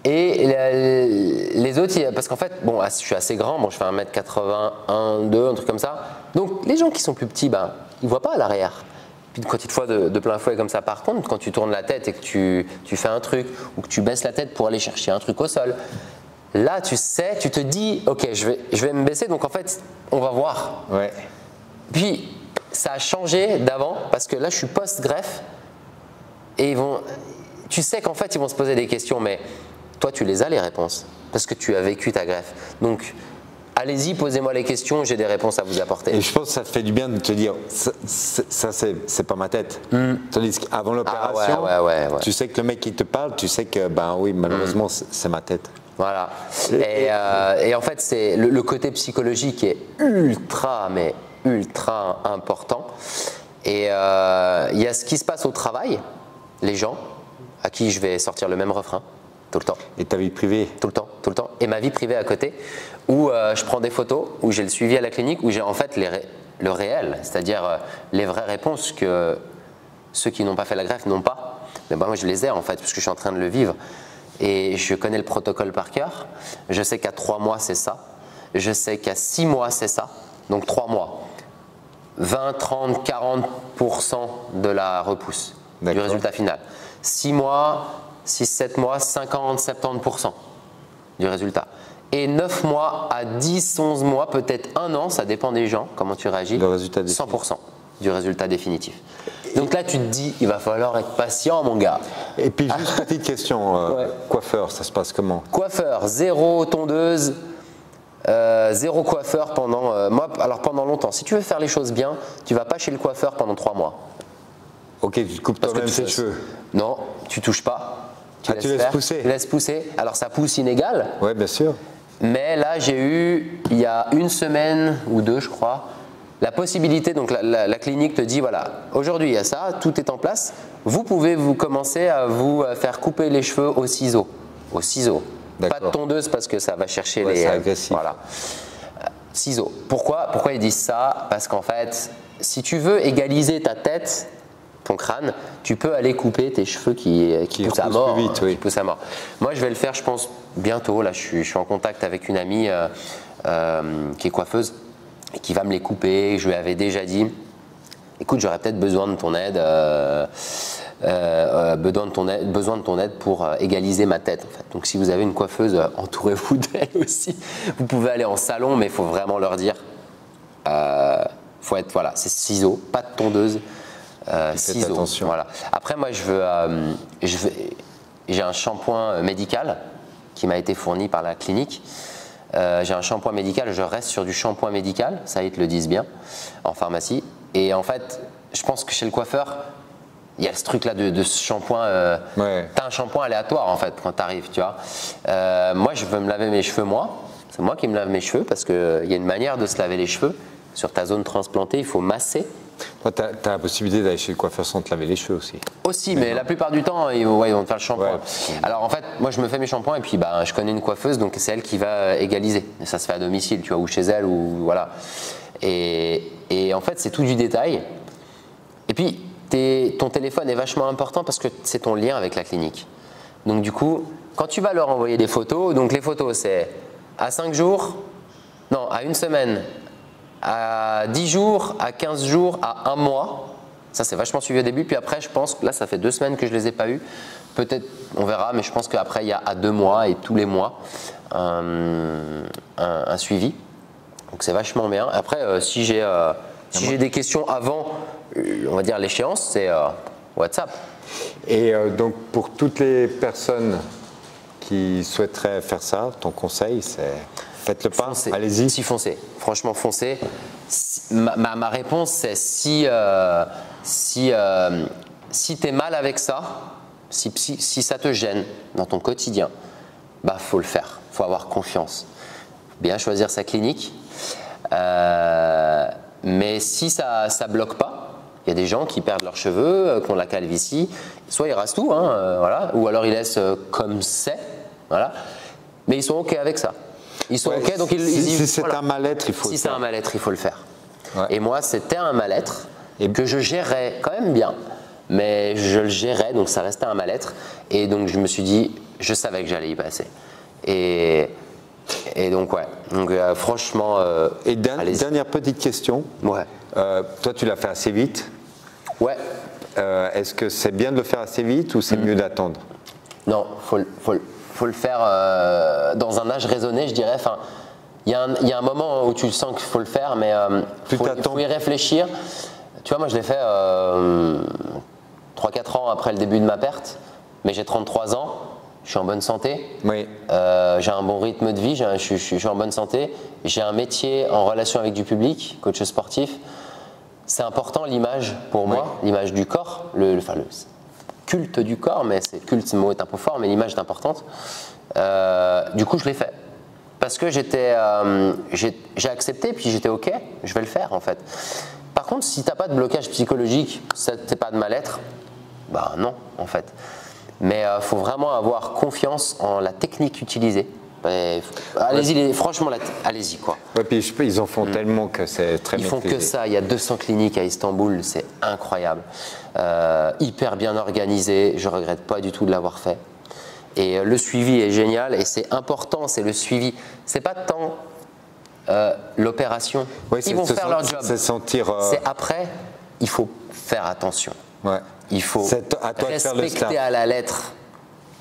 Et les autres, parce qu'en fait, bon, je suis assez grand, bon, je fais 1m81, 2, un truc comme ça. Donc les gens qui sont plus petits, ben, ils voient pas à l'arrière. Puis quand ils te voient de plein fouet comme ça, par contre, quand tu tournes la tête et que tu fais un truc ou que tu baisses la tête pour aller chercher un truc au sol, là, tu sais, tu te dis, ok, je vais me baisser, donc en fait, on va voir. Ouais. Puis, ça a changé d'avant, parce que là, je suis post-greffe, et tu sais qu'en fait, ils vont se poser des questions, mais toi, tu les as les réponses, parce que tu as vécu ta greffe. Donc, allez-y, posez-moi les questions, j'ai des réponses à vous apporter. Et je pense que ça te fait du bien de te dire, ça c'est pas ma tête. Tandis qu'avant l'opération, tu sais que le mec qui te parle, tu sais que, ben oui, malheureusement, c'est ma tête. Voilà. Et en fait, c'est le côté psychologique est ultra important. Et il y a ce qui se passe au travail, les gens à qui je vais sortir le même refrain tout le temps. Et ta vie privée? Tout le temps. Et ma vie privée à côté, où je prends des photos, où j'ai le suivi à la clinique, où j'ai en fait le réel, c'est-à-dire les vraies réponses que ceux qui n'ont pas fait la greffe n'ont pas. Mais moi, je les ai en fait, parce que je suis en train de le vivre. Et je connais le protocole par cœur. Je sais qu'à 3 mois, c'est ça. Je sais qu'à 6 mois, c'est ça. Donc 3 mois. 20, 30, 40% de la repousse du résultat final. 6 mois, 6, 7 mois, 50, 70% du résultat. Et 9 mois à 10, 11 mois, peut-être 1 an, ça dépend des gens, comment tu réagis, le résultat 100% du résultat définitif. Donc là, tu te dis, il va falloir être patient, mon gars. Et puis, juste petite question, coiffeur, ça se passe comment? Coiffeur, 0 tondeuse, 0 coiffeur pendant… alors pendant longtemps. Si tu veux faire les choses bien, tu ne vas pas chez le coiffeur pendant 3 mois. Ok, tu coupes toi-même tes cheveux? Non, tu ne touches pas. Tu laisses pousser? Tu laisses pousser. Alors ça pousse inégal. Oui, bien sûr. Mais là, j'ai eu, il y a 1 semaine ou 2, je crois, la possibilité, donc la clinique te dit, voilà, aujourd'hui il y a ça, tout est en place, vous pouvez commencer à vous faire couper les cheveux au ciseau. Au ciseau. Pas de tondeuse parce que ça va chercher les… C'est agressif. Voilà. Ciseaux. Pourquoi ils disent ça? Parce qu'en fait, si tu veux égaliser ta tête, ton crâne, tu peux aller couper tes cheveux qui poussent à mort. Plus vite, oui. Qui poussent à mort. Moi, je vais le faire, je pense, bientôt. Là, je suis en contact avec une amie qui est coiffeuse et qui va me les couper. Je lui avais déjà dit, écoute, j'aurais peut-être besoin de ton aide, besoin de ton aide pour égaliser ma tête. En fait. Donc, si vous avez une coiffeuse, entourez-vous d'elle aussi. Vous pouvez aller en salon, mais il faut vraiment leur dire. Faut être, voilà, c'est ciseaux, pas de tondeuse. Ciseaux. Attention. Voilà. Après, moi, j'ai un shampoing médical qui m'a été fourni par la clinique. J'ai un shampoing médical, je reste sur du shampoing médical, ça ils te le disent bien, en pharmacie. Et en fait, je pense que chez le coiffeur, il y a ce truc-là de ce shampoing. Tu as un shampoing aléatoire en fait quand tu arrives, tu vois. Moi, je veux me laver mes cheveux, moi. C'est moi qui me lave mes cheveux parce qu'il y a une manière de se laver les cheveux. Sur ta zone transplantée, il faut masser. Toi, tu as la possibilité d'aller chez le coiffeur sans te laver les cheveux aussi. Aussi, mais la plupart du temps, ils vont te faire le shampoing. Alors en fait, moi je me fais mes shampoings et puis je connais une coiffeuse, donc c'est elle qui va égaliser. Et ça se fait à domicile, tu vois, ou chez elle, ou voilà. Et en fait, c'est tout du détail. Et puis, ton téléphone est vachement important parce que c'est ton lien avec la clinique. Donc du coup, quand tu vas leur envoyer des photos, donc les photos c'est à 5 jours, non, à 1 semaine, à 10 jours, à 15 jours, à 1 mois. Ça, c'est vachement suivi au début. Puis après, je pense que là, ça fait 2 semaines que je ne les ai pas eus. Peut-être, on verra, mais je pense qu'après, il y a à 2 mois et tous les mois un suivi. Donc c'est vachement bien. Après, si j'ai des questions avant, on va dire l'échéance, c'est WhatsApp. Et donc pour toutes les personnes qui souhaiteraient faire ça, ton conseil c'est faites le pas, allez-y. Si foncez, franchement foncez. Ma réponse c'est si tu es mal avec ça, si ça te gêne dans ton quotidien, bah faut le faire, faut avoir confiance. Bien choisir sa clinique. Mais si ça bloque pas, il y a des gens qui perdent leurs cheveux, qui ont la calvitie, soit ils rasent tout, voilà, ou alors ils laissent comme c'est, voilà. Mais ils sont OK avec ça. Ils sont OK, donc si c'est un mal-être, il faut le faire. Si c'est un mal-être, il faut le faire. Ouais. Et moi, c'était un mal-être que je gérais quand même bien, mais je le gérais, donc ça restait un mal-être. Et donc je me suis dit, je savais que j'allais y passer. Et donc ouais, donc franchement. Et dernière petite question. Ouais. Toi, tu l'as fait assez vite. Ouais. Est-ce que c'est bien de le faire assez vite ou c'est mieux d'attendre? Non, faut le faire dans un âge raisonné, je dirais. Enfin, il y a un moment où tu sens qu'il faut le faire, mais il faut y réfléchir. Tu vois, moi je l'ai fait 3-4 ans après le début de ma perte, mais j'ai 33 ans. Je suis en bonne santé, oui. J'ai un bon rythme de vie, je suis en bonne santé, j'ai un métier en relation avec du public, coach sportif. C'est important l'image pour moi, l'image du corps, le culte du corps, mais culte, ce mot est un peu fort, mais l'image est importante. Du coup, je l'ai fait. Parce que j'ai accepté, puis j'étais OK, je vais le faire en fait. Par contre, si tu n'as pas de blocage psychologique, tu n'as pas de mal-être, bah non en fait. Mais il faut vraiment avoir confiance en la technique utilisée. Allez-y, franchement, allez-y quoi. Ouais, puis ils en font tellement que c'est très Ils maîtrisé. font que ça. Il y a 200 cliniques à Istanbul, c'est incroyable. Hyper bien organisé. Je regrette pas du tout de l'avoir fait. Et le suivi est génial et c'est important. C'est le suivi. C'est pas tant l'opération. Ouais, ils vont faire leur job. C'est après. Il faut faire attention. Ouais. Il faut à toi respecter à la lettre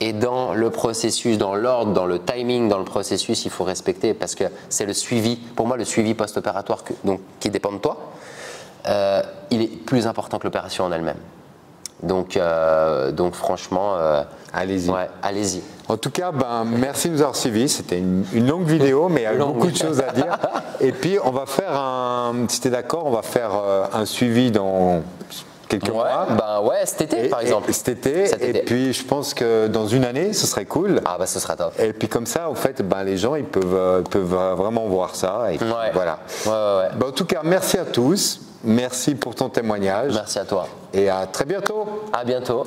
et dans le processus, dans l'ordre, dans le timing, dans le processus, il faut respecter parce que c'est le suivi. Pour moi, le suivi post-opératoire qui dépend de toi, il est plus important que l'opération en elle-même. Donc franchement, allez-y. Ouais, allez-y. En tout cas, merci de nous avoir suivis. C'était une longue vidéo, mais il y a beaucoup de choses à dire. Et puis, on va faire si tu es d'accord, on va faire un suivi dans quelques mois. Cet été par exemple. Cet été. Et puis je pense que dans une année, ce serait cool. Ah ce sera top. Et puis comme ça, en fait, les gens ils peuvent vraiment voir ça. Et puis, voilà. Ouais. En tout cas, merci à tous. Merci pour ton témoignage. Merci à toi. Et à très bientôt. À bientôt.